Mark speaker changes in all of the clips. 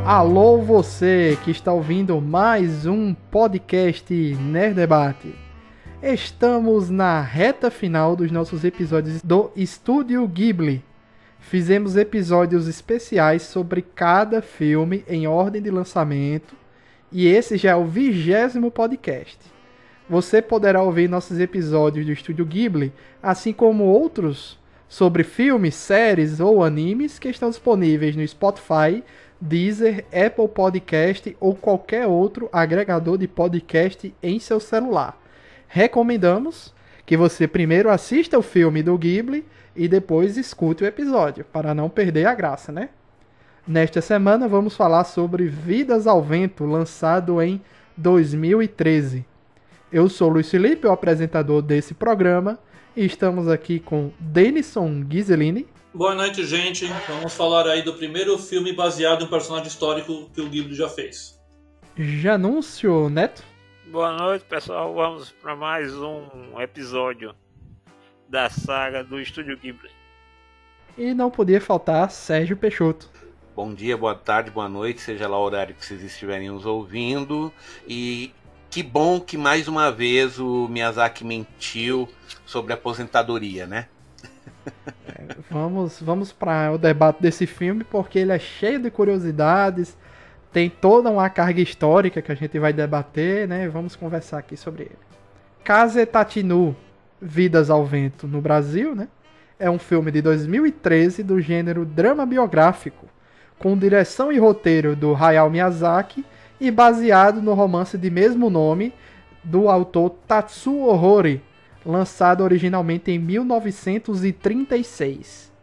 Speaker 1: Alô você que está ouvindo mais um podcast Nerd Debate. Estamos na reta final dos nossos episódios do Estúdio Ghibli. Fizemos episódios especiais sobre cada filme em ordem de lançamento e esse já é o 20º podcast. Você poderá ouvir nossos episódios do Estúdio Ghibli, assim como outros sobre filmes, séries ou animes que estão disponíveis no Spotify, Deezer, Apple Podcast ou qualquer outro agregador de podcast em seu celular. Recomendamos que você primeiro assista o filme do Ghibli e depois escute o episódio, para não perder a graça, né? Nesta semana vamos falar sobre Vidas ao Vento, lançado em 2013. Eu sou Luiz Felipe, o apresentador desse programa, e estamos aqui com Denison Ghiselini.
Speaker 2: Boa noite, gente. Vamos falar aí do primeiro filme baseado em um personagem histórico que o Ghibli já fez.
Speaker 1: Janúncio Neto.
Speaker 3: Boa noite, pessoal. Vamos para mais um episódio da saga do Estúdio Ghibli.
Speaker 1: E não podia faltar Sérgio Peixoto.
Speaker 4: Bom dia, boa tarde, boa noite, seja lá o horário que vocês estiverem nos ouvindo. E que bom que mais uma vez o Miyazaki mentiu sobre a aposentadoria, né?
Speaker 1: Vamos para o debate desse filme, porque ele é cheio de curiosidades, tem toda uma carga histórica que a gente vai debater, né? Vamos conversar aqui sobre ele. Kase Tatinu, Vidas ao Vento no Brasil, né? É um filme de 2013 do gênero drama biográfico, com direção e roteiro do Hayao Miyazaki e baseado no romance de mesmo nome do autor Tatsuo Hori, lançado originalmente em 1936.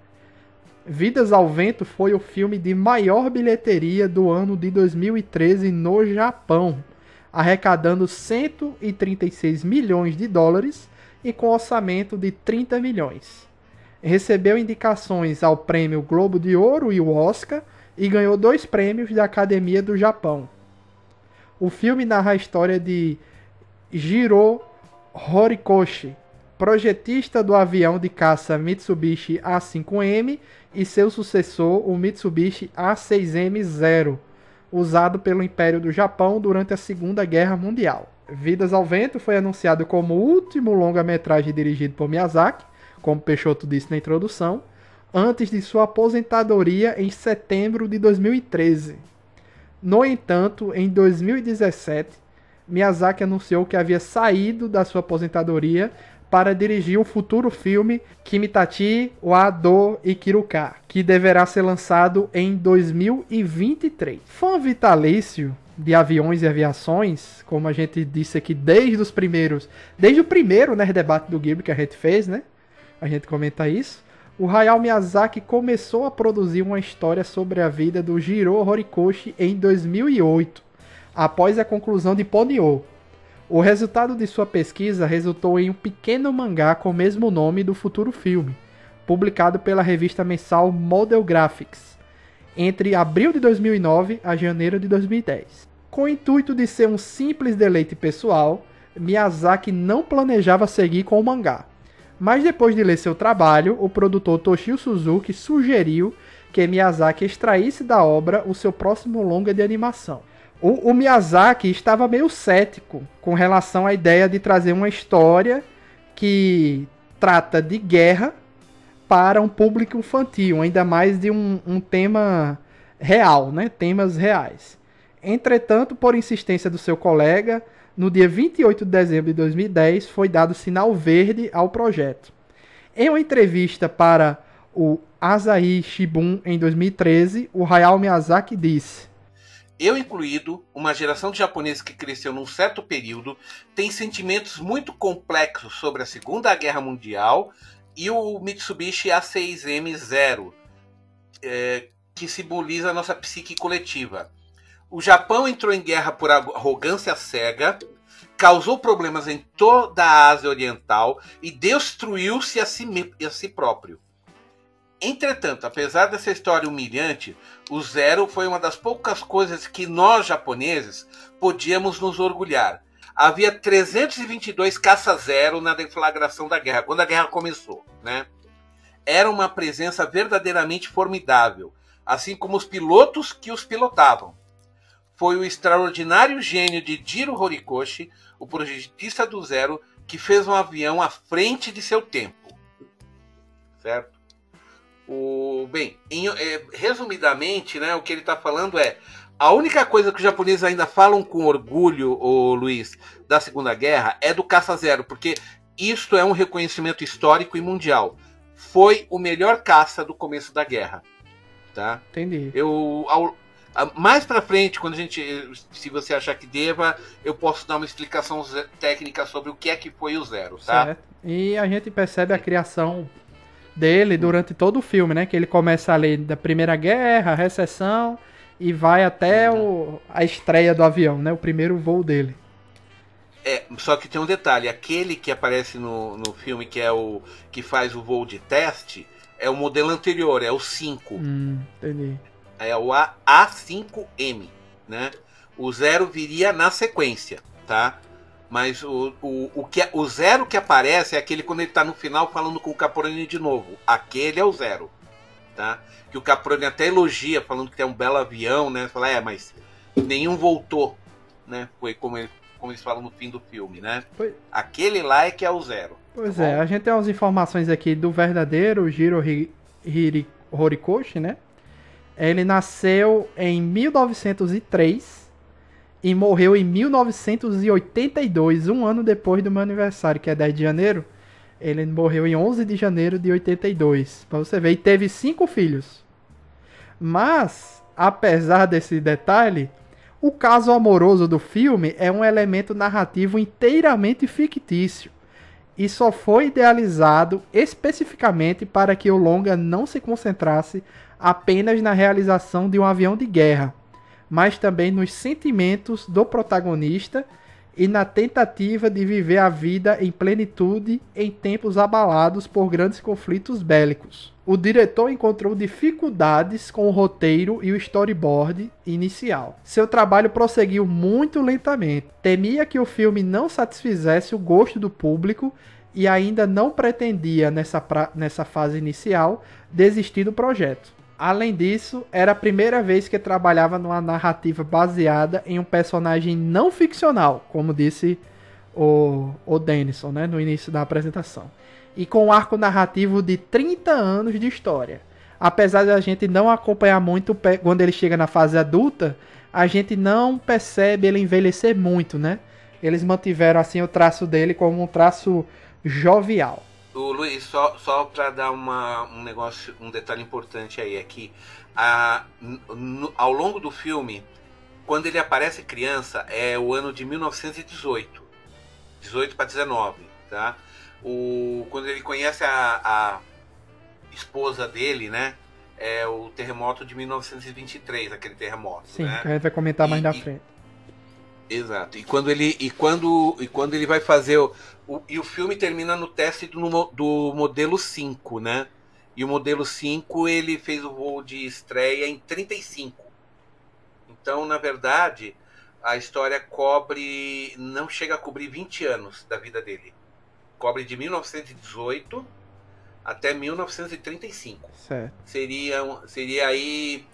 Speaker 1: Vidas ao Vento foi o filme de maior bilheteria do ano de 2013 no Japão, arrecadando 136 milhões de dólares e com orçamento de 30 milhões. Recebeu indicações ao Prêmio Globo de Ouro e o Oscar e ganhou 2 prêmios da Academia do Japão. O filme narra a história de Jiro Horikoshi, projetista do avião de caça Mitsubishi A5M e seu sucessor, o Mitsubishi A6M0, usado pelo Império do Japão durante a Segunda Guerra Mundial. Vidas ao Vento foi anunciado como o último longa-metragem dirigido por Miyazaki, como Peixoto disse na introdução, antes de sua aposentadoria em setembro de 2013. No entanto, em 2017, Miyazaki anunciou que havia saído da sua aposentadoria para dirigir um futuro filme, Kimitachi wa do Ikiruka, que deverá ser lançado em 2023. Fã vitalício de aviões e aviações, como a gente disse aqui desde o primeiro Nerd Debate do Ghibli que a gente fez, né? A gente comenta isso. O Hayao Miyazaki começou a produzir uma história sobre a vida do Jiro Horikoshi em 2008, após a conclusão de Ponyo. O resultado de sua pesquisa resultou em um pequeno mangá com o mesmo nome do futuro filme, publicado pela revista mensal Model Graphics, entre abril de 2009 a janeiro de 2010. Com o intuito de ser um simples deleite pessoal, Miyazaki não planejava seguir com o mangá. Mas depois de ler seu trabalho, o produtor Toshio Suzuki sugeriu que Miyazaki extraísse da obra o seu próximo longa de animação. O Miyazaki estava meio cético com relação à ideia de trazer uma história que trata de guerra para um público infantil, ainda mais de um tema real, né? Temas reais. Entretanto, por insistência do seu colega, no dia 28 de dezembro de 2010, foi dado sinal verde ao projeto. Em uma entrevista para o Asahi Shimbun em 2013, o Hayao Miyazaki disse:
Speaker 4: Eu incluído, uma geração de japoneses que cresceu num certo período, tem sentimentos muito complexos sobre a Segunda Guerra Mundial e o Mitsubishi A6M0, que simboliza a nossa psique coletiva. O Japão entrou em guerra por arrogância cega, causou problemas em toda a Ásia Oriental e destruiu-se a si próprio. Entretanto, apesar dessa história humilhante, o Zero foi uma das poucas coisas que nós, japoneses, podíamos nos orgulhar. Havia 322 caça-zero na deflagração da guerra, quando a guerra começou, né? Era uma presença verdadeiramente formidável. assim como os pilotos que os pilotavam. Foi o extraordinário gênio de Jiro Horikoshi, o projetista do Zero, que fez um avião à frente de seu tempo. Certo? Resumidamente, né, o que ele está falando é: a única coisa que os japoneses ainda falam com orgulho, Luiz, da Segunda Guerra é do caça-zero, porque isto é um reconhecimento histórico e mundial. Foi o melhor caça do começo da guerra. Tá?
Speaker 1: Entendi.
Speaker 4: Mais pra frente, se você achar que deva, eu posso dar uma explicação técnica sobre o que é que foi o Zero, tá? Certo.
Speaker 1: E a gente percebe a criação dele durante todo o filme, né? Que ele começa ali da Primeira Guerra, a recessão, e vai até a estreia do avião, né? O primeiro voo dele.
Speaker 4: Só que tem um detalhe: aquele que aparece no filme, que é o que faz o voo de teste, é o modelo anterior, é o 5.
Speaker 1: Entendi.
Speaker 4: É o A5M, né? O Zero viria na sequência, tá? Mas o Zero que aparece é aquele quando ele tá no final falando com o Caproni de novo. Aquele é o Zero, tá? Que o Caproni até elogia, falando que tem um belo avião, né? Fala, mas nenhum voltou, né? Foi como eles falam no fim do filme, né? Aquele lá é que é o Zero.
Speaker 1: Pois tá, a gente tem umas informações aqui do verdadeiro Jiro Horikoshi, né? Ele nasceu em 1903 e morreu em 1982, um ano depois do meu aniversário, que é 10 de janeiro. Ele morreu em 11 de janeiro de 82, pra você ver. E teve 5 filhos. Mas, apesar desse detalhe, o caso amoroso do filme é um elemento narrativo inteiramente fictício e só foi idealizado especificamente para que o longa não se concentrasse apenas na realização de um avião de guerra, mas também nos sentimentos do protagonista e na tentativa de viver a vida em plenitude em tempos abalados por grandes conflitos bélicos. O diretor encontrou dificuldades com o roteiro e o storyboard inicial. Seu trabalho prosseguiu muito lentamente. Temia que o filme não satisfizesse o gosto do público e ainda não pretendia, nessa fase inicial, desistir do projeto. Além disso, era a primeira vez que trabalhava numa narrativa baseada em um personagem não ficcional, como disse o Denison, né, no início da apresentação. E com um arco narrativo de 30 anos de história. Apesar de a gente não acompanhar muito quando ele chega na fase adulta, a gente não percebe ele envelhecer muito, né? Eles mantiveram assim o traço dele como um traço jovial.
Speaker 4: O Luiz, só para dar um detalhe importante aí, é que ao longo do filme, quando ele aparece criança, é o ano de 1918, 18 para 19, tá? Quando ele conhece a esposa dele, né? É o terremoto de 1923, aquele terremoto.
Speaker 1: Sim,
Speaker 4: né?
Speaker 1: Que a gente vai comentar mais na frente.
Speaker 4: Exato. E quando ele vai fazer e o filme termina no teste do modelo 5, né? E o modelo 5 ele fez o voo de estreia em 35. Então, na verdade, a história não chega a cobrir 20 anos da vida dele. Cobre de 1918 até 1935.
Speaker 1: Certo.
Speaker 4: Seria aí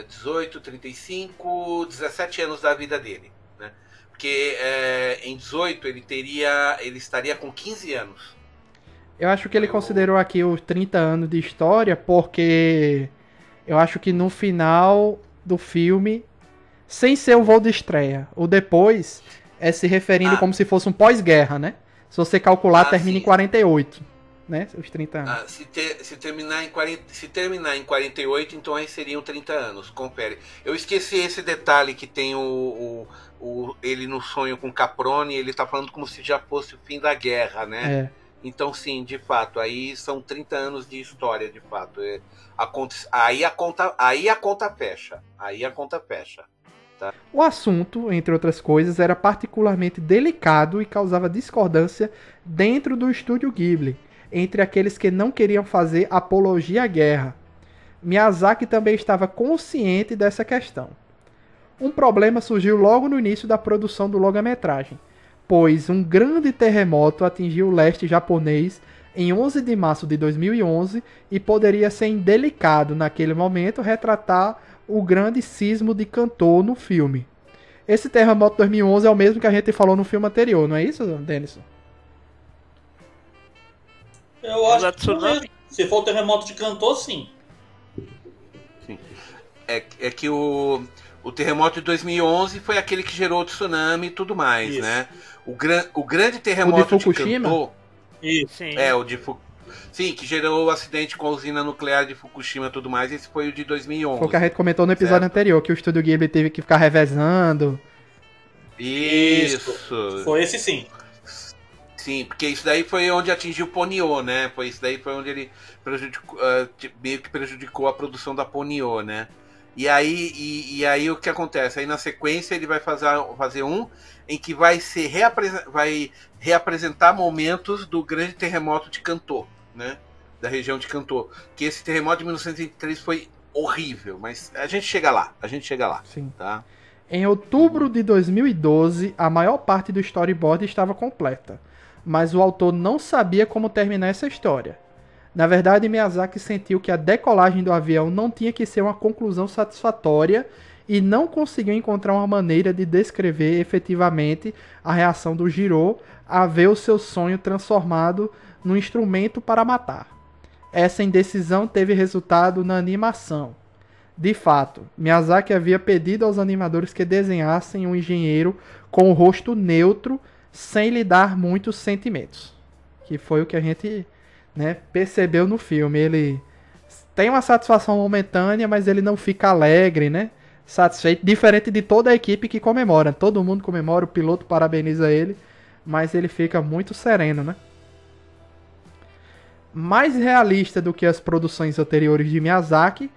Speaker 4: 18, 35, 17 anos da vida dele, né? Porque em 18 ele estaria com 15 anos.
Speaker 1: Eu acho que ele considerou aqui os 30 anos de história porque eu acho que no final do filme, sem ser o voo de estreia, o depois é se referindo como se fosse um pós-guerra, né? Se você calcular, termina em 48, né? Os 30 anos.
Speaker 4: Se terminar em 48, então aí seriam 30 anos. Confere. Eu esqueci esse detalhe que tem ele no sonho com Caproni, ele tá falando como se já fosse o fim da guerra, né? Então sim, de fato, aí são 30 anos de história, de fato. Aí a conta fecha. Tá?
Speaker 1: O assunto, entre outras coisas, era particularmente delicado e causava discordância dentro do estúdio Ghibli, entre aqueles que não queriam fazer apologia à guerra. Miyazaki também estava consciente dessa questão. Um problema surgiu logo no início da produção do longa-metragem, pois um grande terremoto atingiu o leste japonês em 11 de março de 2011 e poderia ser indelicado naquele momento retratar o grande sismo de Kanto no filme. Esse terremoto de 2011 é o mesmo que a gente falou no filme anterior, não é isso, Denison?
Speaker 2: Eu acho que não é. Se for o terremoto de Kanto, sim.
Speaker 4: Sim. É que o terremoto de 2011 foi aquele que gerou o tsunami e tudo mais,
Speaker 2: Isso.
Speaker 4: né? O grande terremoto
Speaker 1: O de Fukushima?
Speaker 4: Kanto...
Speaker 2: Isso.
Speaker 3: Sim.
Speaker 4: É, o de Sim, que gerou o acidente com a usina nuclear de Fukushima e tudo mais. Esse foi o de 2011.
Speaker 1: Foi o que a gente comentou no episódio
Speaker 4: certo.
Speaker 1: anterior, que o Estúdio Ghibli teve que ficar revezando.
Speaker 4: Isso.
Speaker 2: Foi esse sim.
Speaker 4: Sim, porque isso daí foi onde atingiu o Ponyo, né? Isso daí foi onde ele prejudicou, meio que prejudicou a produção da Ponyo, né? E aí o que acontece? Aí na sequência ele vai fazer um em que vai reapresentar momentos do grande terremoto de Kanto, né? Da região de Kanto. Que esse terremoto de 1903 foi horrível, mas a gente chega lá,
Speaker 1: Sim.
Speaker 4: tá?
Speaker 1: Em outubro de 2012, a maior parte do storyboard estava completa, mas o autor não sabia como terminar essa história. Na verdade, Miyazaki sentiu que a decolagem do avião não tinha que ser uma conclusão satisfatória e não conseguiu encontrar uma maneira de descrever efetivamente a reação do Jiro a ver o seu sonho transformado num instrumento para matar. Essa indecisão teve resultado na animação. De fato, Miyazaki havia pedido aos animadores que desenhassem um engenheiro com o rosto neutro, sem lhe dar muitos sentimentos. Que foi o que a gente, né, percebeu no filme. Ele tem uma satisfação momentânea, mas ele não fica alegre, né? Satisfeito, diferente de toda a equipe que comemora. Todo mundo comemora, o piloto parabeniza ele, mas ele fica muito sereno, né? Mais realista do que as produções anteriores de Miyazaki,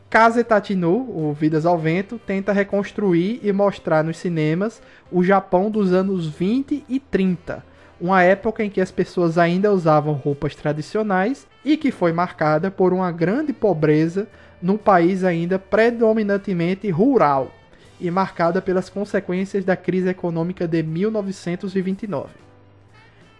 Speaker 1: Kaze Tatinu, o Vidas ao Vento, tenta reconstruir e mostrar nos cinemas o Japão dos anos 20 e 30, uma época em que as pessoas ainda usavam roupas tradicionais e que foi marcada por uma grande pobreza num país ainda predominantemente rural e marcada pelas consequências da crise econômica de 1929.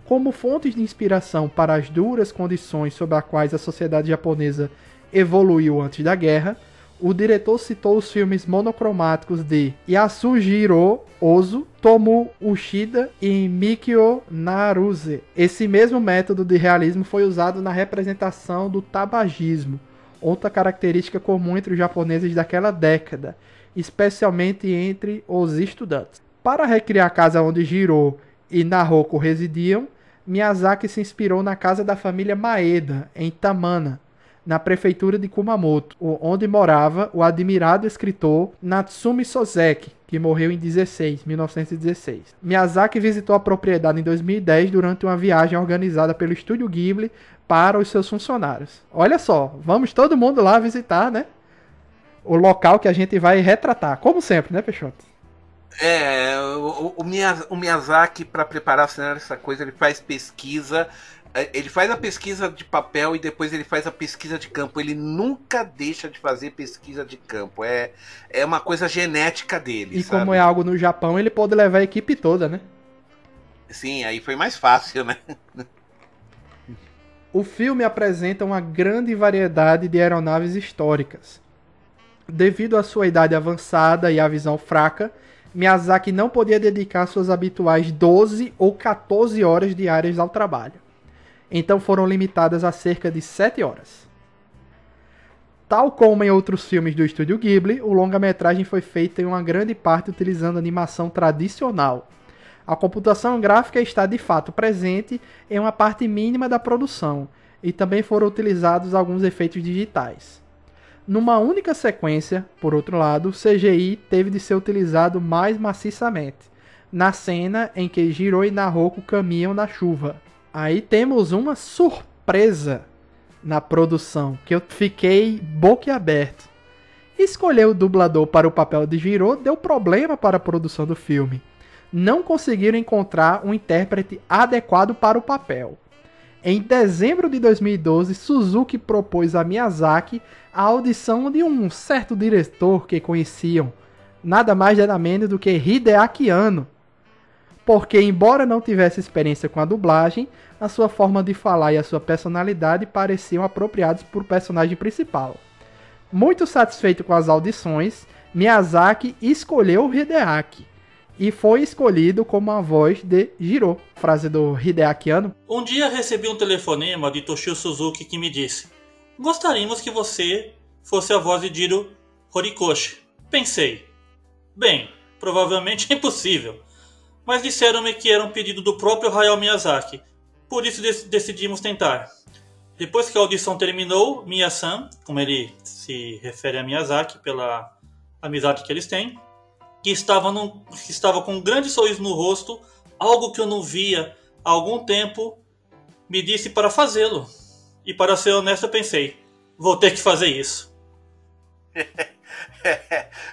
Speaker 1: Como fontes de inspiração para as duras condições sob as quais a sociedade japonesa evoluiu antes da guerra, o diretor citou os filmes monocromáticos de Yasujiro Ozu, Tomu Ushida e Mikio Naruse. Esse mesmo método de realismo foi usado na representação do tabagismo, outra característica comum entre os japoneses daquela década, especialmente entre os estudantes. Para recriar a casa onde Jiro e Nahoko residiam, Miyazaki se inspirou na casa da família Maeda, em Tamana, na prefeitura de Kumamoto, onde morava o admirado escritor Natsumi Soseki, que morreu em 1916. Miyazaki visitou a propriedade em 2010 durante uma viagem organizada pelo Estúdio Ghibli para os seus funcionários. Olha só, vamos todo mundo lá visitar, né? O local que a gente vai retratar, como sempre, né, Peixoto?
Speaker 4: O Miyazaki, para preparar o cenário dessa coisa, ele faz pesquisa. Ele faz a pesquisa de papel e depois ele faz a pesquisa de campo. Ele nunca deixa de fazer pesquisa de campo. É uma coisa genética dele.
Speaker 1: E
Speaker 4: sabe?
Speaker 1: como é algo no Japão, ele pode levar a equipe toda, né?
Speaker 4: Sim, aí foi mais fácil, né?
Speaker 1: O filme apresenta uma grande variedade de aeronaves históricas. Devido à sua idade avançada e à visão fraca, Miyazaki não podia dedicar suas habituais 12 ou 14 horas diárias ao trabalho. Então foram limitadas a cerca de 7 horas. Tal como em outros filmes do Estúdio Ghibli, o longa-metragem foi feito em uma grande parte utilizando animação tradicional. A computação gráfica está de fato presente em uma parte mínima da produção, e também foram utilizados alguns efeitos digitais. Numa única sequência, por outro lado, o CGI teve de ser utilizado mais maciçamente, na cena em que Jiro e Nahoko caminham na chuva. Aí temos uma surpresa na produção, que eu fiquei boquiaberto. Escolher o dublador para o papel de Jiro deu problema para a produção do filme. Não conseguiram encontrar um intérprete adequado para o papel. Em dezembro de 2012, Suzuki propôs a Miyazaki a audição de um certo diretor que conheciam, nada mais nada menos do que Hideaki Anno, porque, embora não tivesse experiência com a dublagem, a sua forma de falar e a sua personalidade pareciam apropriados para o personagem principal. Muito satisfeito com as audições, Miyazaki escolheu o Hideaki e foi escolhido como a voz de Jiro, frase do Hideakiano.
Speaker 2: Um dia recebi um telefonema de Toshio Suzuki que me disse: gostaríamos que você fosse a voz de Jiro Horikoshi. Pensei, bem, provavelmente é impossível, mas disseram-me que era um pedido do próprio Hayao Miyazaki, por isso decidimos tentar. Depois que a audição terminou, Miya-san, como ele se refere a Miyazaki pela amizade que eles têm, que estava com um grande sorriso no rosto, algo que eu não via há algum tempo, me disse para fazê-lo. E para ser honesto, eu pensei, vou ter que fazer isso.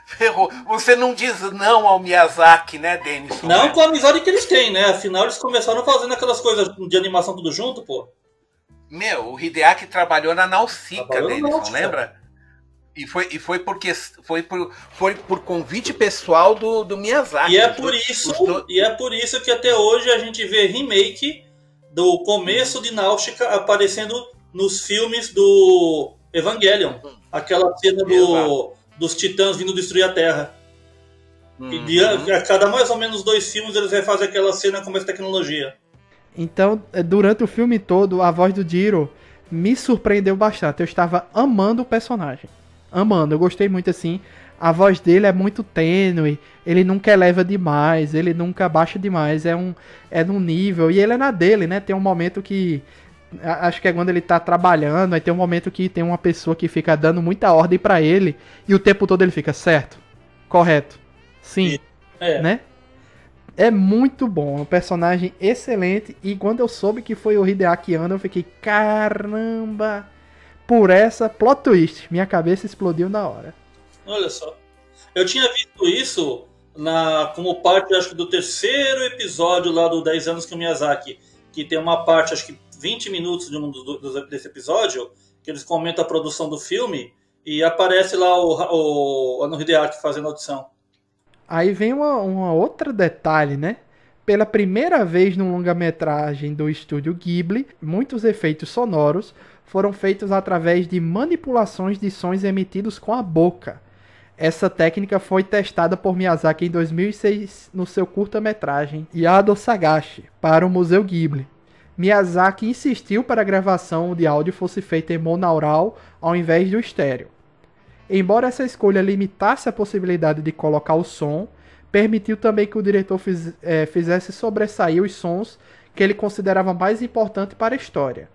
Speaker 4: Ferrou. Você não diz não ao Miyazaki, né, Denison?
Speaker 2: Não, né? Com a amizade que eles têm, né? Afinal, eles começaram fazendo aquelas coisas de animação tudo junto, pô.
Speaker 4: Meu, o Hideaki trabalhou na Nausicaa, Denison, lembra? E foi por convite pessoal do Miyazaki.
Speaker 2: E é por isso que até hoje a gente vê remake do começo de Nausicaa aparecendo nos filmes do Evangelion. Aquela cena dos titãs vindo destruir a Terra. E a cada mais ou menos 2 filmes eles refazem aquela cena com essa tecnologia.
Speaker 1: Então, durante o filme todo, a voz do Jiro me surpreendeu bastante. Eu estava amando o personagem. Amando, eu gostei muito assim. A voz dele é muito tênue, ele nunca eleva demais, ele nunca baixa demais, é num nível, e ele é na dele, né? Tem um momento que, acho que é quando ele tá trabalhando, aí tem um momento que tem uma pessoa que fica dando muita ordem pra ele, e o tempo todo ele fica, certo, correto, sim, né? É muito bom, é um personagem excelente, e quando eu soube que foi o Hideaki Anno, eu fiquei, caramba, por essa plot twist, minha cabeça explodiu na hora.
Speaker 2: Olha só. Eu tinha visto isso como parte, acho que, do 3º episódio lá do 10 anos com o Miyazaki, que tem uma parte, acho que 20 minutos desse episódio, que eles comentam a produção do filme, e aparece lá o Anno Hideaki fazendo audição.
Speaker 1: Aí vem uma outra detalhe, né? Pela primeira vez no longa-metragem do estúdio Ghibli, muitos efeitos sonoros foram feitos através de manipulações de sons emitidos com a boca. Essa técnica foi testada por Miyazaki em 2006 no seu curta-metragem Yado Sagashi, para o Museu Ghibli. Miyazaki insistiu para a gravação de áudio fosse feita em monaural ao invés do estéreo. Embora essa escolha limitasse a possibilidade de colocar o som, permitiu também que o diretor fizesse sobressair os sons que ele considerava mais importantes para a história.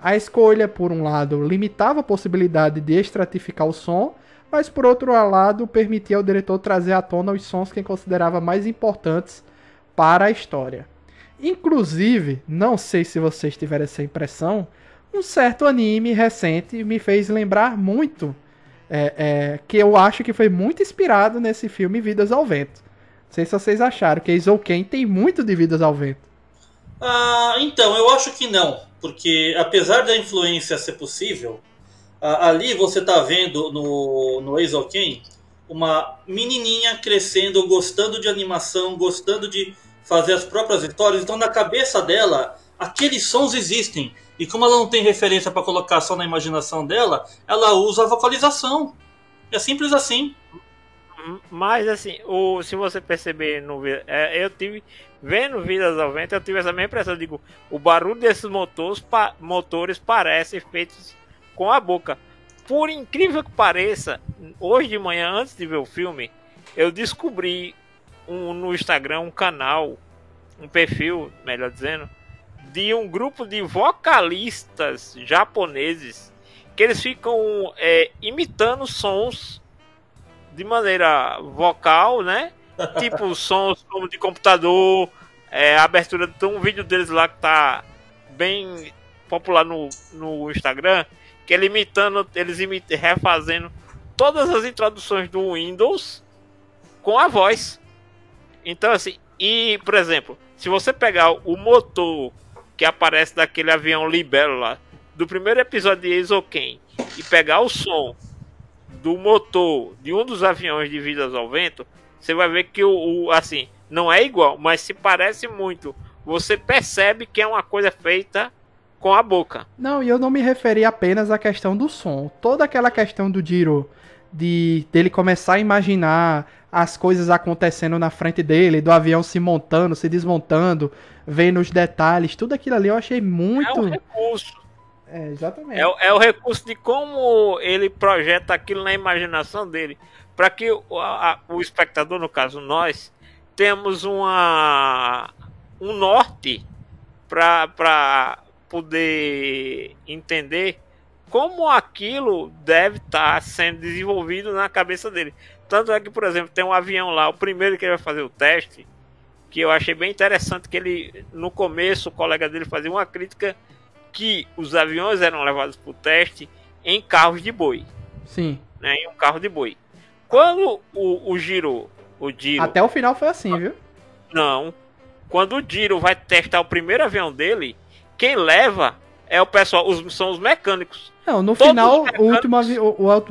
Speaker 1: A escolha, por um lado, limitava a possibilidade de estratificar o som, mas por outro lado permitia ao diretor trazer à tona os sons que ele considerava mais importantes para a história. Inclusive, não sei se vocês tiveram essa impressão, um certo anime recente me fez lembrar muito, que eu acho que foi muito inspirado nesse filme Vidas ao Vento. Não sei se vocês acharam que Eizouken tem muito de Vidas ao Vento.
Speaker 2: Então, eu acho que não, porque apesar da influência ser possível, ali você está vendo no Eizouken uma menininha crescendo, gostando de animação, gostando de fazer as próprias histórias. Então, na cabeça dela, aqueles sons existem. E como ela não tem referência para colocar só na imaginação dela, ela usa a vocalização. É simples assim.
Speaker 3: Mas assim, se você perceber, eu tive, vendo Vidas ao Vento, eu tive essa mesma impressão. Digo, o barulho desses motores parece feitos com a boca. Por incrível que pareça, hoje de manhã, antes de ver o filme, eu descobri no Instagram um canal, um perfil, melhor dizendo, de um grupo de vocalistas japoneses que eles ficam imitando sons de maneira vocal, né? Tipo sons como de computador, a abertura de um vídeo deles lá que tá bem popular no Instagram, que eles refazendo todas as introduções do Windows com a voz. Então assim, e por exemplo, se você pegar o motor que aparece daquele avião Libelo lá, do primeiro episódio de Eizouken, e pegar o som do motor de um dos aviões de Vidas ao Vento, você vai ver que assim, Não é igual, mas se parece muito. Você percebe que é uma coisa feita com a boca.
Speaker 1: Não, e eu não me referi apenas à questão do som. Toda aquela questão do Jiro, dele começar a imaginar as coisas acontecendo na frente dele, do avião se montando, se desmontando, vendo os detalhes, tudo aquilo ali eu achei muito...
Speaker 3: É um recurso.
Speaker 1: Exatamente.
Speaker 3: É o recurso de como ele projeta aquilo na imaginação dele. Para que o espectador, no caso nós, temos um norte para poder entender como aquilo deve estar sendo desenvolvido na cabeça dele. Tanto é que, por exemplo, tem um avião lá, o primeiro que ele vai fazer o teste, que eu achei bem interessante, que ele, no começo, o colega dele fazia uma crítica que os aviões eram levados para o teste em carros de boi.
Speaker 1: Sim.
Speaker 3: Né, em um carro de boi. Quando o Jiro...
Speaker 1: Até o final foi assim, viu?
Speaker 3: Não. Quando o Jiro vai testar o primeiro avião dele, quem leva é o pessoal, são os mecânicos.
Speaker 1: Não, no final, o último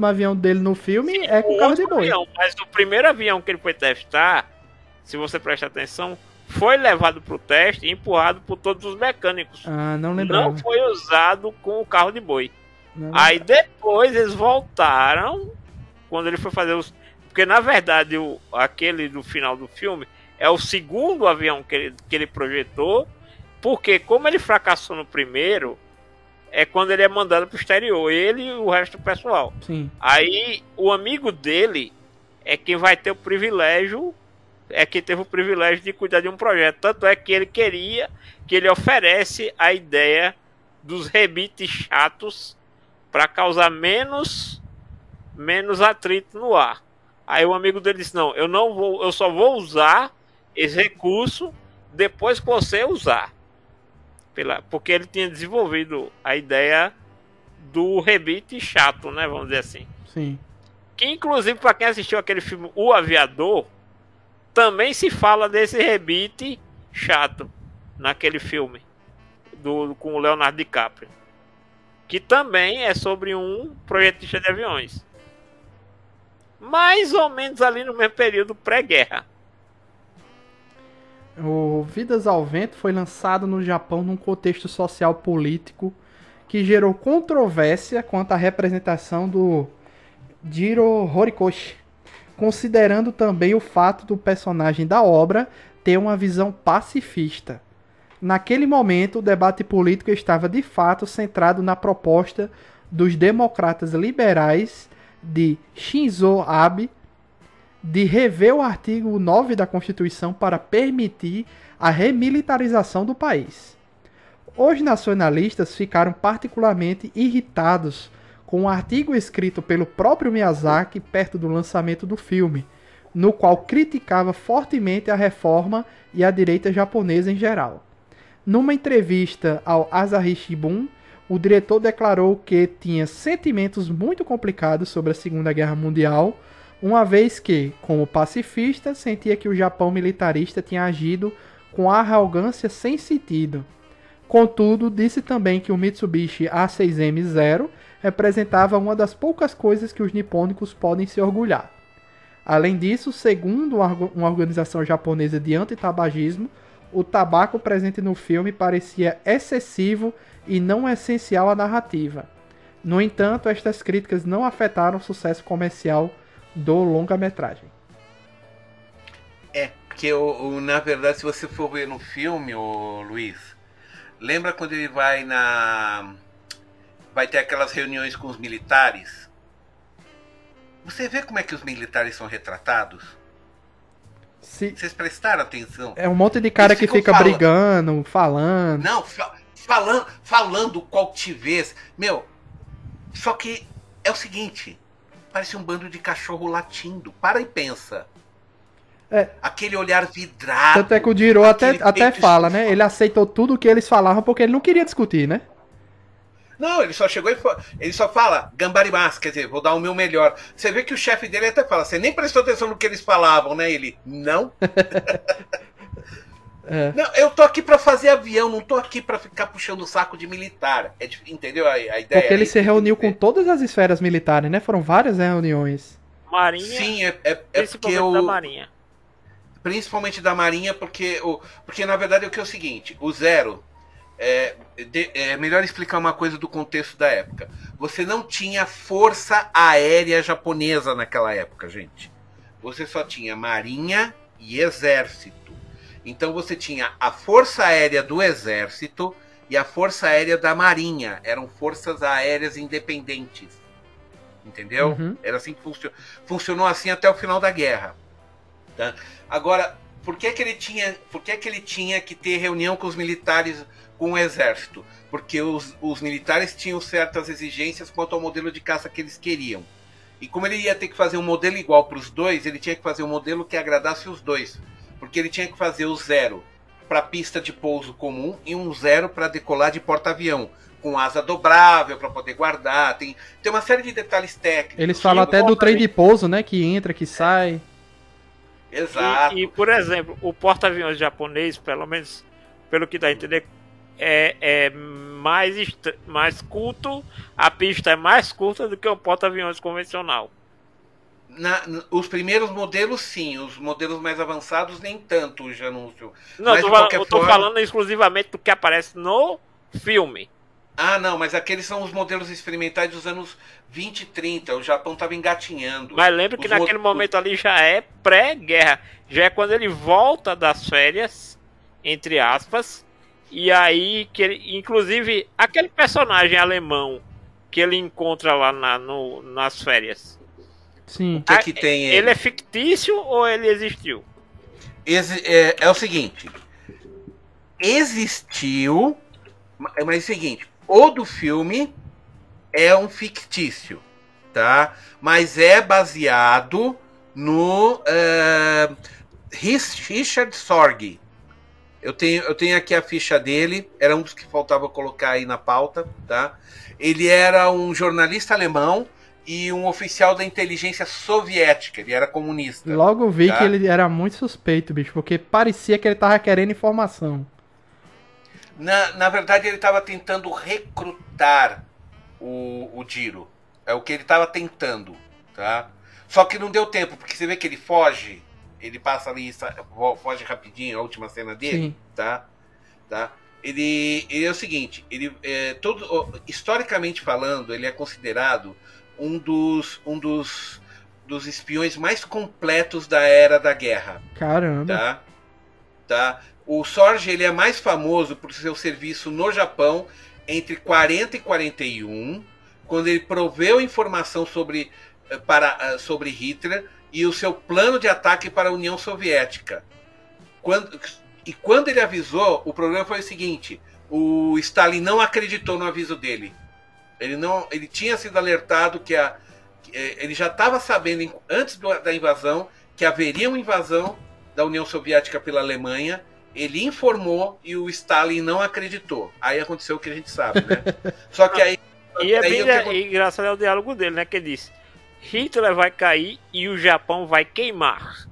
Speaker 1: avião dele no filme
Speaker 3: Sim,
Speaker 1: é com carro de boi.
Speaker 3: Avião, mas o primeiro avião que ele foi testar, se você prestar atenção, foi levado para o teste e empurrado por todos os mecânicos.
Speaker 1: Ah, não lembrava.
Speaker 3: Não foi usado com o carro de boi. Aí depois eles voltaram, quando ele foi fazer os... Porque na verdade aquele do final do filme é o segundo avião que ele projetou, porque como ele fracassou no primeiro, é quando ele é mandado pro exterior, ele e o resto do pessoal.
Speaker 1: Sim.
Speaker 3: Aí o amigo dele é quem vai ter o privilégio, é quem teve o privilégio de cuidar de um projeto. Tanto é que ele queria, que ele oferece a ideia dos rebites chatos para causar menos atrito no ar. Aí o amigo dele disse: não, eu só vou usar esse recurso depois que você usar. Porque ele tinha desenvolvido a ideia do rebite chato, né? Vamos dizer assim.
Speaker 1: Sim.
Speaker 3: Que inclusive, para quem assistiu aquele filme O Aviador, também se fala desse rebite chato naquele filme com o Leonardo DiCaprio, que também é sobre um projetista de aviões, mais ou menos ali no mesmo período pré-guerra.
Speaker 1: O Vidas ao Vento foi lançado no Japão num contexto social político que gerou controvérsia quanto à representação do Jiro Horikoshi, considerando também o fato do personagem da obra ter uma visão pacifista. Naquele momento, o debate político estava de fato centrado na proposta dos democratas liberais de Shinzo Abe de rever o artigo 9 da Constituição para permitir a remilitarização do país. Os nacionalistas ficaram particularmente irritados com um artigo escrito pelo próprio Miyazaki perto do lançamento do filme, no qual criticava fortemente a reforma e a direita japonesa em geral. Numa entrevista ao Asahi Shimbun, o diretor declarou que tinha sentimentos muito complicados sobre a Segunda Guerra Mundial, uma vez que, como pacifista, sentia que o Japão militarista tinha agido com arrogância sem sentido. Contudo, disse também que o Mitsubishi A6M0 representava uma das poucas coisas que os nipônicos podem se orgulhar. Além disso, segundo uma organização japonesa de antitabagismo, o tabaco presente no filme parecia excessivo e não essencial à narrativa. No entanto, estas críticas não afetaram o sucesso comercial do longa-metragem.
Speaker 4: Porque na verdade, se você for ver no filme, Luiz, lembra quando ele vai ter aquelas reuniões com os militares? Você vê como é que os militares são retratados? Vocês prestaram atenção?
Speaker 1: É um monte de cara que fica brigando, falando.
Speaker 4: Não, falando qualtivez. Meu, só que é o seguinte, parece um bando de cachorro latindo. Para e pensa. Aquele olhar vidrado.
Speaker 1: Tanto é que o Jiro até fala, né? Ele aceitou tudo o que eles falavam porque ele não queria discutir, né?
Speaker 4: Não, ele só chegou ele só fala gambarimasu, quer dizer, vou dar o meu melhor. Você vê que o chefe dele até fala, você nem prestou atenção no que eles falavam, né? Ele, não. Não, eu tô aqui pra fazer avião, não tô aqui pra ficar puxando o saco de militar. Entendeu a ideia?
Speaker 1: Porque ele se reuniu com todas as esferas militares, né? Foram várias reuniões.
Speaker 3: Marinha.
Speaker 4: Sim, é
Speaker 3: porque
Speaker 4: da
Speaker 3: Marinha.
Speaker 4: Principalmente da Marinha, porque na verdade é o seguinte, o Zero... É melhor explicar uma coisa do contexto da época. Você não tinha força aérea japonesa naquela época, gente. Você só tinha marinha e exército. Então você tinha a força aérea do exército e a força aérea da marinha. Eram forças aéreas independentes. Entendeu?
Speaker 1: Uhum.
Speaker 4: Era assim que funcionou assim até o final da guerra. Tá? Agora, por que ele tinha que ter reunião com os militares, com o exército? Porque os militares tinham certas exigências quanto ao modelo de caça que eles queriam. E como ele ia ter que fazer um modelo igual para os dois, ele tinha que fazer um modelo que agradasse os dois. Porque ele tinha que fazer o Zero para pista de pouso comum e um Zero para decolar de porta-avião, com asa dobrável para poder guardar. Tem uma série de detalhes técnicos.
Speaker 1: Eles falam até do trem de pouso, né? Que entra, que sai.
Speaker 4: Exato.
Speaker 3: E, por exemplo, o porta-aviões japonês, pelo menos pelo que dá a entender, é mais curto, a pista é mais curta do que um porta-aviões convencional.
Speaker 4: Os primeiros modelos, sim. Os modelos mais avançados, nem tanto, já anúncio.
Speaker 3: Não,
Speaker 4: mas,
Speaker 3: eu tô falando exclusivamente do que aparece no filme.
Speaker 4: Ah, não, mas aqueles são os modelos experimentais dos anos 20 e 30. O Japão estava engatinhando.
Speaker 3: Mas lembra que naquele momento ali já é pré-guerra. Já é quando ele volta das férias, entre aspas. E aí, que ele, inclusive, aquele personagem alemão que ele encontra lá nas férias.
Speaker 1: Sim.
Speaker 4: Que tem
Speaker 3: ele é fictício ou ele existiu?
Speaker 4: É o seguinte. Existiu, mas é o seguinte. O do filme é um fictício, tá? Mas é baseado no Richard Sorge. Eu tenho aqui a ficha dele, era um dos que faltava colocar aí na pauta, tá? Ele era um jornalista alemão e um oficial da inteligência soviética, ele era comunista.
Speaker 1: Logo vi
Speaker 4: tá?
Speaker 1: que ele era muito suspeito, bicho, porque parecia que ele tava querendo informação.
Speaker 4: Na verdade, ele estava tentando recrutar o Jiro. É o que ele estava tentando, tá? Só que não deu tempo, porque você vê que ele foge, ele passa ali, foge rapidinho, a última cena dele,
Speaker 1: Sim.
Speaker 4: tá? Ele é o seguinte, historicamente falando, ele é considerado um dos espiões mais completos da era da guerra.
Speaker 1: Caramba.
Speaker 4: Tá? O Sorge, ele é mais famoso por seu serviço no Japão entre 40 e 41, quando ele proveu informação sobre Hitler e o seu plano de ataque para a União Soviética. Quando ele avisou, o problema foi o seguinte: o Stalin não acreditou no aviso dele. Ele tinha sido alertado que ele já estava sabendo antes da invasão que haveria uma invasão da União Soviética pela Alemanha. Ele informou e o Stalin não acreditou. Aí aconteceu o que a gente sabe, né? Só que aí...
Speaker 3: E graças ao diálogo dele, né? Que ele disse: Hitler vai cair e o Japão vai queimar.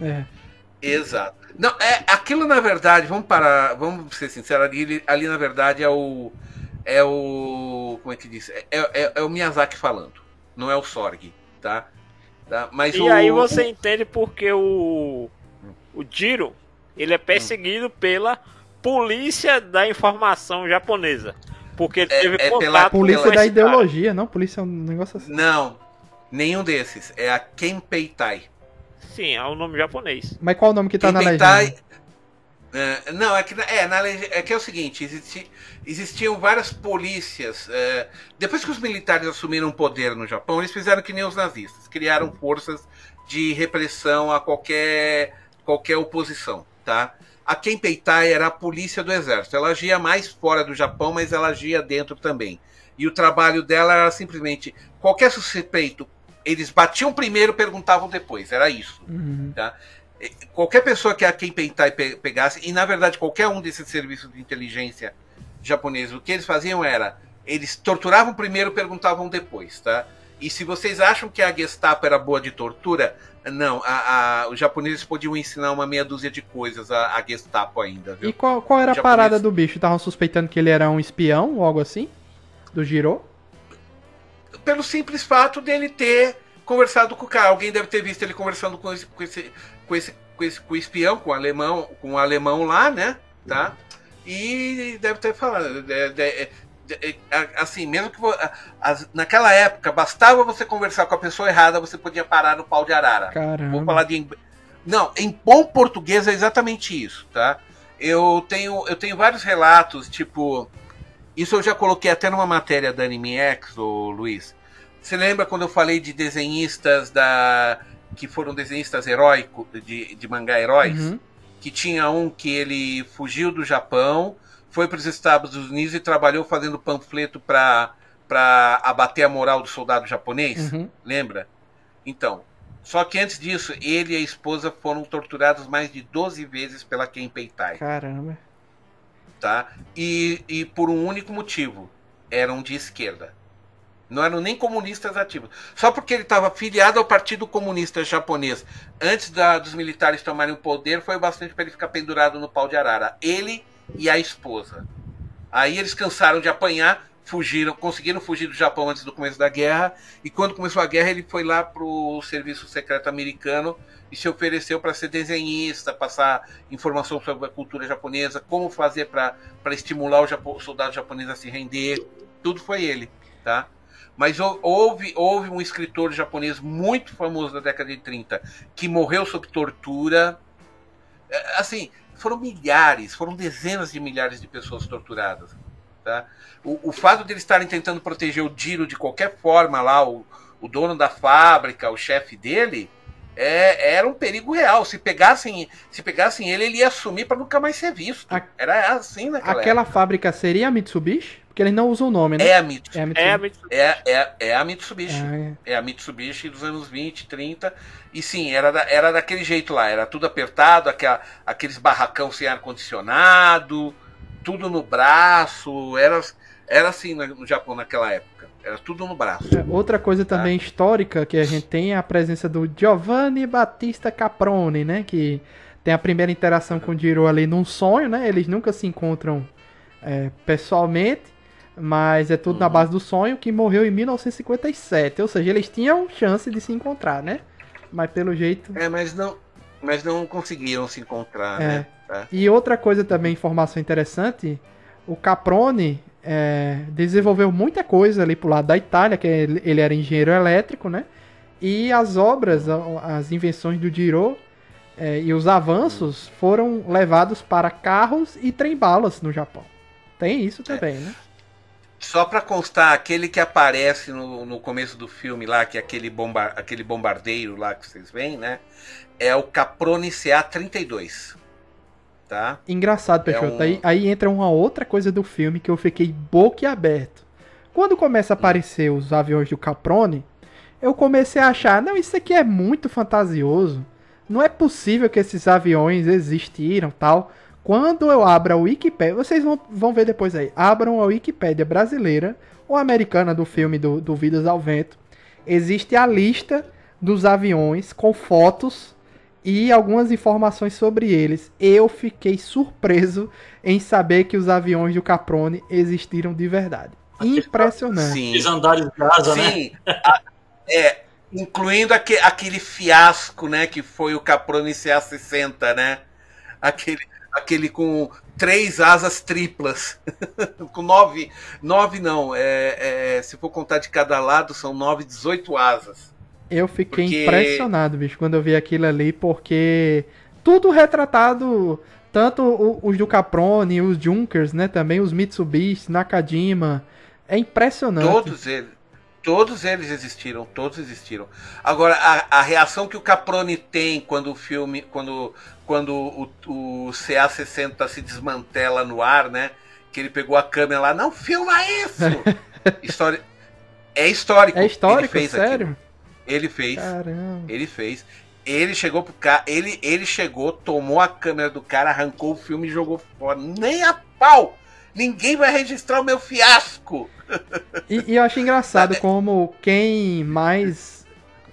Speaker 1: É.
Speaker 4: Exato. Não, aquilo na verdade, vamos ser sinceros, ali na verdade é o como é que diz? É o Miyazaki falando, não é o Sorge, tá? Mas
Speaker 3: e aí você entende porque o Jiro, ele é perseguido pela polícia da informação japonesa. Porque ele teve contato
Speaker 1: polícia da ideologia, não? Polícia é um negócio assim.
Speaker 4: Não, nenhum desses. É a Kenpeitai.
Speaker 3: Sim, é o nome japonês.
Speaker 1: Mas qual o nome que tá
Speaker 4: Kenpeitai,
Speaker 1: na legenda?
Speaker 4: Não, é que é o seguinte, existiam várias polícias. Depois que os militares assumiram o poder no Japão, eles fizeram que nem os nazistas, criaram forças de repressão a qualquer oposição, tá? A Kenpeitai era a polícia do exército. Ela agia mais fora do Japão, mas ela agia dentro também. E o trabalho dela era simplesmente qualquer suspeito, eles batiam primeiro, perguntavam depois. Era isso, tá? Qualquer pessoa que a Kenpeitai pegasse, e na verdade qualquer um desses serviços de inteligência japoneses, o que eles faziam era, eles torturavam primeiro, perguntavam depois, tá? E se vocês acham que a Gestapo era boa de tortura, não, os japoneses podiam ensinar uma meia dúzia de coisas a Gestapo ainda, viu?
Speaker 1: E qual era a parada do bicho? Estavam suspeitando que ele era um espião ou algo assim? Do Jiro?
Speaker 4: Pelo simples fato dele ter conversado com o cara. Alguém deve ter visto ele conversando com com o espião, com o alemão lá, né? Tá? E deve ter falado. Assim, mesmo que naquela época bastava você conversar com a pessoa errada, você podia parar no pau de arara.
Speaker 1: Caramba.
Speaker 4: Vou falar não, em bom português é exatamente isso, tá? Eu tenho vários relatos, tipo, isso eu já coloquei até numa matéria da Anime X, ô Luiz. Você lembra quando eu falei de desenhistas que foram desenhistas heróicos de mangá heróis?
Speaker 1: Uhum.
Speaker 4: Que tinha um que ele fugiu do Japão, foi para os Estados Unidos e trabalhou fazendo panfleto para abater a moral do soldado japonês?
Speaker 1: Uhum.
Speaker 4: Lembra? Então, só que antes disso, ele e a esposa foram torturados mais de 12 vezes pela Kempeitai.
Speaker 1: Caramba.
Speaker 4: Tá? E por um único motivo. Eram de esquerda. Não eram nem comunistas ativos. Só porque ele estava filiado ao Partido Comunista Japonês antes dos militares tomarem o poder, foi bastante para ele ficar pendurado no pau de arara. Ele e a esposa. Aí eles cansaram de apanhar, conseguiram fugir do Japão antes do começo da guerra, e quando começou a guerra ele foi lá pro serviço secreto americano e se ofereceu para ser desenhista, passar informação sobre a cultura japonesa, como fazer para estimular o soldado japonês a se render. Tudo foi ele, tá? Mas houve um escritor japonês muito famoso da década de 30 que morreu sob tortura. Assim, foram dezenas de milhares de pessoas torturadas. Tá? O fato de eles estarem tentando proteger o Jiro de qualquer forma lá, o dono da fábrica, o chefe dele, era um perigo real. Se pegassem ele ia sumir para nunca mais ser visto. Era assim naquela
Speaker 1: Aquela
Speaker 4: época.
Speaker 1: fábrica seria a Mitsubishi? Porque eles não usam o nome, né?
Speaker 4: É a Mitsubishi.
Speaker 3: É a Mitsubishi.
Speaker 4: É a Mitsubishi dos anos 20, 30. E sim, era daquele jeito lá. Era tudo apertado, aqueles barracão sem ar-condicionado, tudo no braço. Era assim no Japão naquela época. Era tudo no braço.
Speaker 1: Outra coisa também histórica que a gente tem é a presença do Giovanni Battista Caproni, né? Que tem a primeira interação com o Jiro ali num sonho, né? Eles nunca se encontram pessoalmente. Mas é tudo na base do sonho, que morreu em 1957. Ou seja, eles tinham chance de se encontrar, né? Mas pelo jeito...
Speaker 4: Mas não conseguiram se encontrar, né? Tá?
Speaker 1: E outra coisa também, informação interessante, o Caproni desenvolveu muita coisa ali pro lado da Itália, que ele era engenheiro elétrico, né? E as obras, as invenções do Jiro e os avanços foram levados para carros e trem-balas no Japão. Tem isso também, né?
Speaker 4: Só pra constar, aquele que aparece no começo do filme lá, que é aquele bombardeiro lá que vocês veem, né? É o Caproni CA-32. Tá?
Speaker 1: Engraçado, Peixoto. Aí entra uma outra coisa do filme que eu fiquei boquiaberto. Quando começa a aparecer os aviões do Caproni, eu comecei a achar, não, isso aqui é muito fantasioso. Não é possível que esses aviões existiram, tal. Quando eu abro a Wikipédia, vocês vão ver depois aí, abram a Wikipédia brasileira ou americana do filme do Vidas ao Vento, existe a lista dos aviões com fotos e algumas informações sobre eles. Eu fiquei surpreso em saber que os aviões do Caproni existiram de verdade. Impressionante.
Speaker 4: Sim.
Speaker 2: Os andares de asa, né?
Speaker 4: Sim. Incluindo aquele fiasco, né, que foi o Caproni CA-60, né? Aquele com 3 asas triplas. Com 9 não. Se for contar de cada lado, são 18 asas.
Speaker 1: Eu fiquei impressionado, bicho, quando eu vi aquilo ali, porque tudo retratado, tanto os do Caproni, os Junkers, né, também os Mitsubishi, Nakajima, é impressionante.
Speaker 4: Todos eles existiram, todos existiram. Agora, a reação que o Caproni tem quando o CA-60 se desmantela no ar, né, que ele pegou a câmera lá, não filma isso! É histórico.
Speaker 1: É histórico,
Speaker 4: ele fez
Speaker 1: sério?
Speaker 4: Aquilo. Ele fez.
Speaker 1: Caramba.
Speaker 4: Ele fez. Ele chegou pro cara. Ele chegou, tomou a câmera do cara, arrancou o filme e jogou fora. Nem a pau! Ninguém vai registrar o meu fiasco!
Speaker 1: E eu achei engraçado como quem mais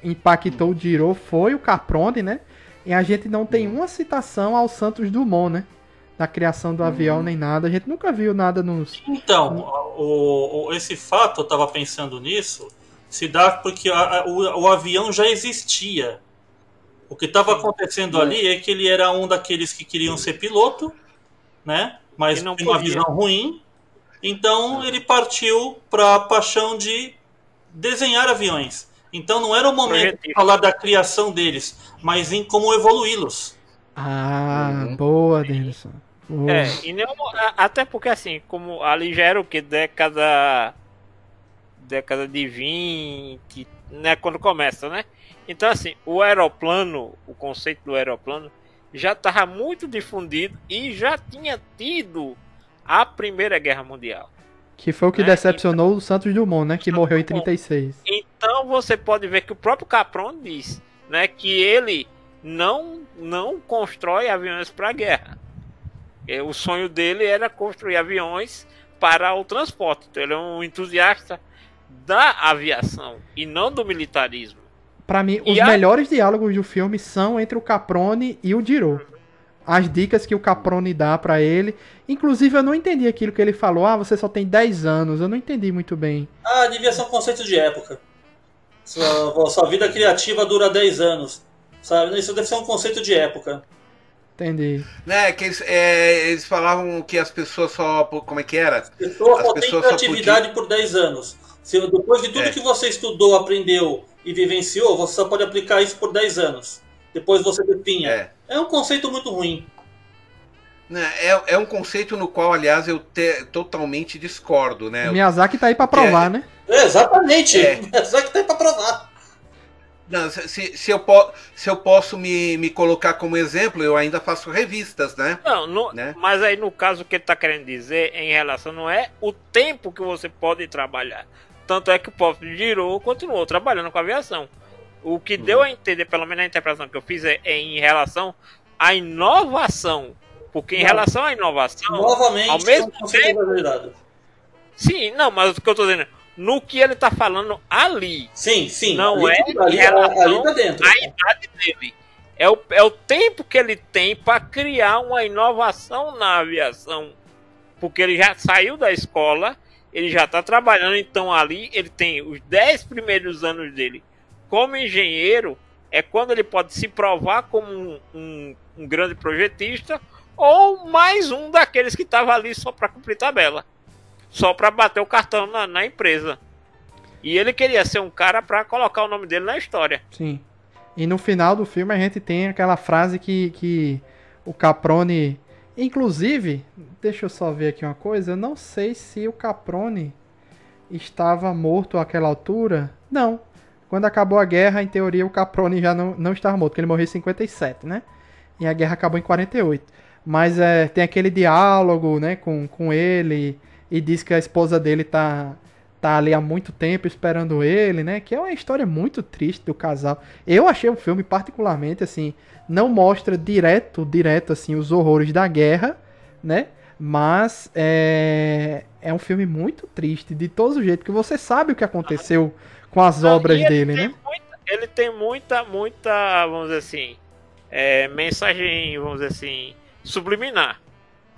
Speaker 1: impactou o Jiro foi o Caproni, né? E a gente não tem uma citação ao Santos Dumont, né? Na criação do avião nem nada. A gente nunca viu nada nos...
Speaker 2: Então, esse fato, eu tava pensando nisso, se dá porque o avião já existia. O que estava acontecendo ali é que ele era um daqueles que queriam ser piloto, né? Mas
Speaker 3: E não
Speaker 2: tinha uma
Speaker 3: podia.
Speaker 2: visão ruim. Então ele partiu para a paixão de desenhar aviões. Então não era o momento de
Speaker 3: Projetista.
Speaker 2: falar da criação deles, mas em como evoluí-los.
Speaker 1: Ah, boa, Denison. Boa.
Speaker 3: E não, até porque assim, como ali já era o que? Década de 20, né? Quando começa, né? Então assim, o aeroplano, o conceito do aeroplano já estava muito difundido e já tinha tido a Primeira Guerra Mundial.
Speaker 1: Que foi o que
Speaker 3: Né?
Speaker 1: decepcionou o Santos Dumont, né? Que morreu em 36.
Speaker 3: Então você pode ver que o próprio Caprone diz, né, que ele não constrói aviões para a guerra. O sonho dele era construir aviões para o transporte. Então ele é um entusiasta da aviação e não do militarismo.
Speaker 1: Pra mim,
Speaker 3: E
Speaker 1: os melhores diálogos do filme são entre o Caprone e o Giraud. As dicas que o Caprone dá pra ele. Inclusive, eu não entendi aquilo que ele falou. Ah, você só tem 10 anos. Eu não entendi muito bem.
Speaker 2: Ah, devia ser um conceito de época. Sua vida criativa dura 10 anos. Sabe? Isso deve ser um conceito de época.
Speaker 1: Entendi.
Speaker 4: Né, que eles falavam que as pessoas só... Como é que era?
Speaker 2: As pessoas
Speaker 4: As
Speaker 2: só têm
Speaker 4: pessoas só
Speaker 2: criatividade por 10 anos. Depois de tudo que você estudou, aprendeu e vivenciou, você só pode aplicar isso por 10 anos. Depois você definha. É um conceito muito ruim.
Speaker 4: É um conceito no qual, aliás, eu totalmente discordo, né?
Speaker 1: O Miyazaki tá aí pra provar, né?
Speaker 2: Exatamente. Miyazaki tá aí pra provar.
Speaker 4: Não, se eu posso me colocar como exemplo, eu ainda faço revistas, né?
Speaker 3: Não,
Speaker 4: né?
Speaker 3: Mas aí no caso o que ele está querendo dizer em relação não é o tempo que você pode trabalhar. Tanto é que o próprio Giraud continuou trabalhando com aviação. O que deu a entender, pelo menos na interpretação que eu fiz, é em relação à inovação. Porque em relação à inovação,
Speaker 2: novamente,
Speaker 3: ao mesmo
Speaker 2: tempo...
Speaker 3: Sim, não, mas o que eu estou dizendo, no que ele está falando ali.
Speaker 2: Sim.
Speaker 3: Não
Speaker 2: ali,
Speaker 3: em relação
Speaker 2: tá dentro.
Speaker 3: à idade dele. É o tempo que ele tem para criar uma inovação na aviação. Porque ele já saiu da escola, ele já está trabalhando, então ali ele tem os 10 primeiros anos dele como engenheiro, é quando ele pode se provar como um grande projetista, ou mais um daqueles que estava ali só para cumprir tabela, só para bater o cartão na empresa. E ele queria ser um cara para colocar o nome dele na história.
Speaker 1: Sim. E no final do filme a gente tem aquela frase que o Caprone... Inclusive, deixa eu só ver aqui uma coisa. Eu não sei se o Caprone estava morto àquela altura. Não. Quando acabou a guerra, em teoria, o Caprone já não estava morto, porque ele morreu em 57, né? E a guerra acabou em 48. Mas tem aquele diálogo, né, com ele, e diz que a esposa dele tá ali há muito tempo esperando ele, né? Que é uma história muito triste do casal. Eu achei o filme particularmente, assim, não mostra direto, assim, os horrores da guerra, né? Mas é um filme muito triste, de todos os jeitos, porque você sabe o que aconteceu com as obras dele, né?
Speaker 3: Ele tem muita, vamos dizer assim, mensagem, vamos dizer assim, subliminar.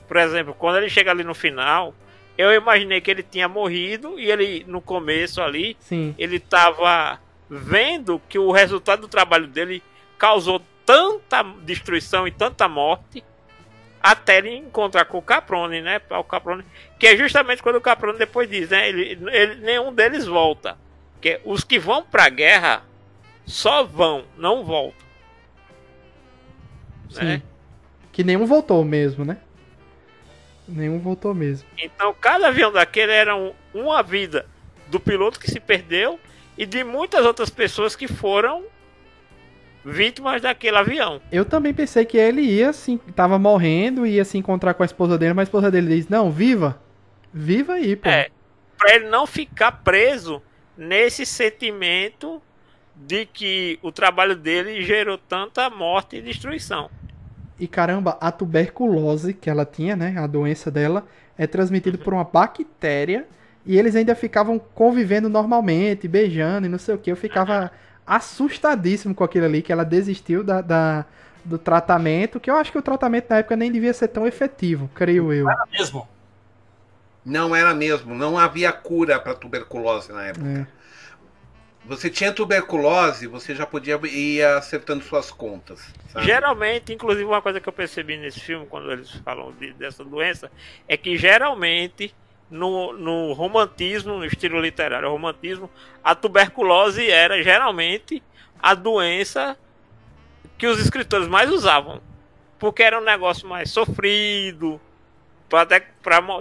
Speaker 3: Por exemplo, quando ele chega ali no final, eu imaginei que ele tinha morrido e ele, no começo ali,
Speaker 1: Sim.
Speaker 3: ele estava vendo que o resultado do trabalho dele causou tanta destruição e tanta morte, até ele encontrar com o Caprone, né? O Caprone, que é justamente quando o Caprone depois diz, né? Nenhum deles volta. Porque os que vão pra guerra só vão, não voltam.
Speaker 1: Sim.
Speaker 3: Né?
Speaker 1: Que nenhum voltou mesmo, né? Nenhum voltou mesmo.
Speaker 3: Então cada avião daquele era uma vida do piloto que se perdeu e de muitas outras pessoas que foram vítimas daquele avião.
Speaker 1: Eu também pensei que ele ia, assim, tava morrendo, ia se encontrar com a esposa dele, mas a esposa dele diz, não, viva aí, pô.
Speaker 3: Pra ele não ficar preso nesse sentimento de que o trabalho dele gerou tanta morte e destruição.
Speaker 1: E caramba, a tuberculose que ela tinha, né, a doença dela, é transmitida por uma bactéria e eles ainda ficavam convivendo normalmente, beijando e não sei o que. Eu ficava assustadíssimo com aquilo ali, que ela desistiu do tratamento, que eu acho que o tratamento na época nem devia ser tão efetivo, creio eu.
Speaker 2: Era mesmo?
Speaker 4: Não era mesmo, não havia cura para tuberculose na época. Você tinha tuberculose, você já podia ir acertando suas contas. Sabe?
Speaker 3: Geralmente, inclusive uma coisa que eu percebi nesse filme, quando eles falam dessa doença, é que geralmente no romantismo, no estilo literário romantismo, a tuberculose era geralmente a doença que os escritores mais usavam. Porque era um negócio mais sofrido, para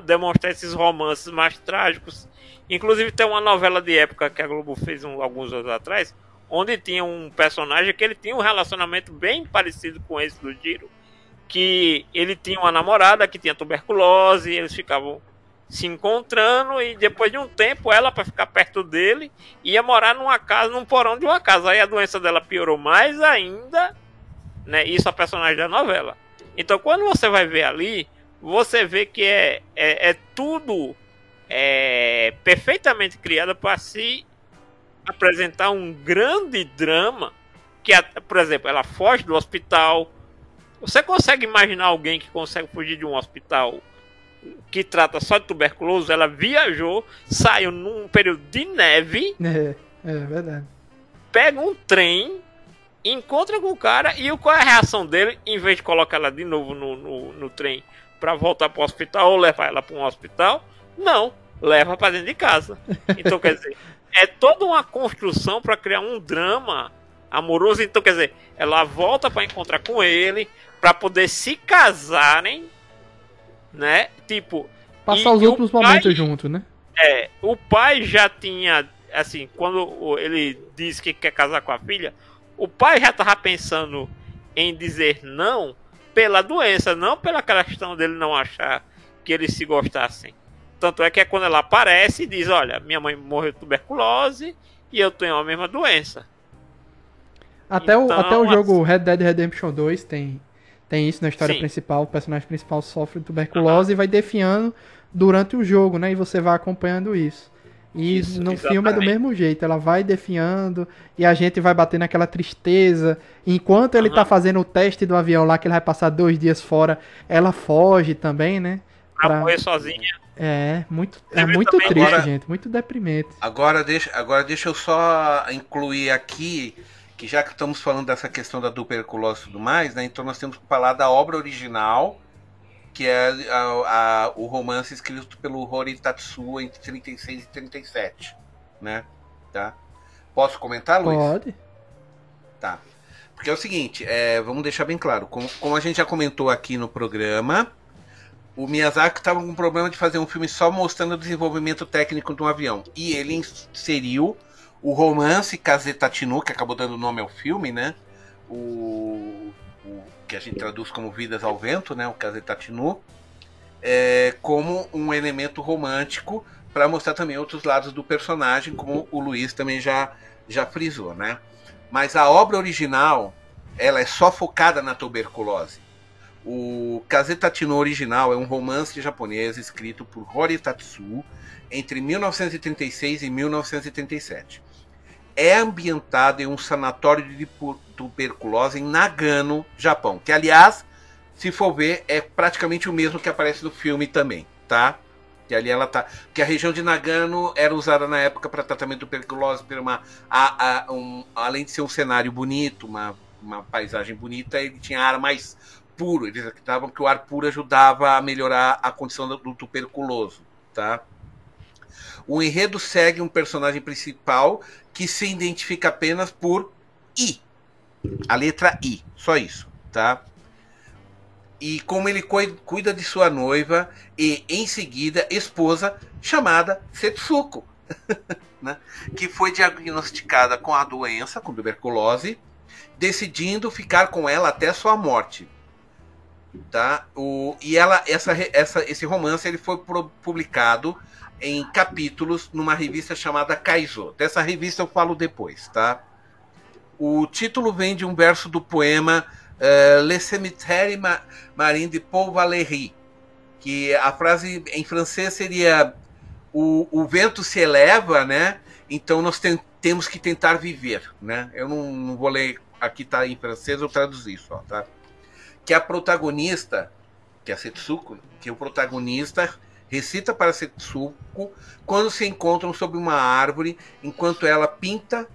Speaker 3: demonstrar esses romances mais trágicos. Inclusive tem uma novela de época que a Globo fez alguns anos atrás, onde tinha um personagem que ele tinha um relacionamento bem parecido com esse do Jiro, que ele tinha uma namorada que tinha tuberculose, e eles ficavam se encontrando, e depois de um tempo ela, para ficar perto dele, ia morar numa casa, num porão de uma casa. Aí a doença dela piorou mais ainda, né? Isso a personagem da novela. Então quando você vai ver ali, você vê que é tudo perfeitamente criado para se apresentar um grande drama que, por exemplo, ela foge do hospital. Você consegue imaginar alguém que consegue fugir de um hospital que trata só de tuberculose? Ela viajou, saiu num período de neve,
Speaker 1: É verdade.
Speaker 3: pega um trem, encontra com o cara, e qual é a reação dele? Em vez de colocar ela de novo no trem para voltar para o hospital ou levar ela para um hospital, não, leva para dentro de casa. Então, quer dizer, é toda uma construção para criar um drama amoroso. Então, quer dizer, ela volta para encontrar com ele, para poder se casarem, né? Tipo,
Speaker 1: Passar os últimos momentos junto, né?
Speaker 3: O pai já tinha, assim, quando ele disse que quer casar com a filha, o pai já estava pensando em dizer não pela doença, não pela questão dele não achar que eles se gostassem. Tanto é que quando ela aparece e diz, olha, minha mãe morreu de tuberculose e eu tenho a mesma doença.
Speaker 1: Até o jogo Red Dead Redemption 2 tem isso na história principal. O personagem principal sofre de tuberculose e vai definhando durante o jogo, né? E você vai acompanhando isso. E no filme é do mesmo jeito, ela vai definhando e a gente vai bater naquela tristeza. Enquanto ele tá fazendo o teste do avião lá, que ele vai passar 2 dias fora, ela foge também, né?
Speaker 3: Pra morrer sozinha.
Speaker 1: É muito triste, agora, gente, muito deprimente.
Speaker 4: Agora deixa eu só incluir aqui, que já que estamos falando dessa questão da tuberculose e tudo mais, né? Então nós temos que falar da obra original, que é o romance escrito pelo Hori Tatsuo entre 36 e 37, né? Tá? Posso comentar, Luiz?
Speaker 1: Pode.
Speaker 4: Tá. Porque é o seguinte, vamos deixar bem claro, como a gente já comentou aqui no programa, o Miyazaki estava com um problema de fazer um filme só mostrando o desenvolvimento técnico de um avião. E ele inseriu o romance Kazetatinu, que acabou dando nome ao filme, né? O que a gente traduz como Vidas ao Vento, né? O Kazetatinu, como um elemento romântico para mostrar também outros lados do personagem, como o Luiz também já frisou, né? Mas a obra original, ela é só focada na tuberculose. O Kazetatinu original é um romance japonês escrito por Hori Tatsuo entre 1936 e 1937. É ambientado em um sanatório de tuberculose em Nagano, Japão. Que, aliás, se for ver, é praticamente o mesmo que aparece no filme também, tá? Que ali ela tá. Que a região de Nagano era usada na época para tratamento de tuberculose, além de ser um cenário bonito, uma paisagem bonita, ele tinha ar mais puro. Eles acreditavam que o ar puro ajudava a melhorar a condição do tuberculoso, tá? O enredo segue um personagem principal que se identifica apenas por I. A letra I, só isso, tá? E como ele cuida de sua noiva e, em seguida, esposa, chamada Setsuko, né? Que foi diagnosticada com a doença, com tuberculose, decidindo ficar com ela até sua morte. Tá? Esse romance ele foi publicado em capítulos numa revista chamada Kaizo. Dessa revista eu falo depois, tá? O título vem de um verso do poema Le Cimetière Marine de Paul Valéry, que a frase em francês seria o vento se eleva, né? Então nós temos que tentar viver, né? Eu não vou ler, aqui tá em francês, eu traduzi só, tá? Que a protagonista, que é a Setsuko, que o protagonista recita para Setsuko quando se encontram sob uma árvore, enquanto ela pinta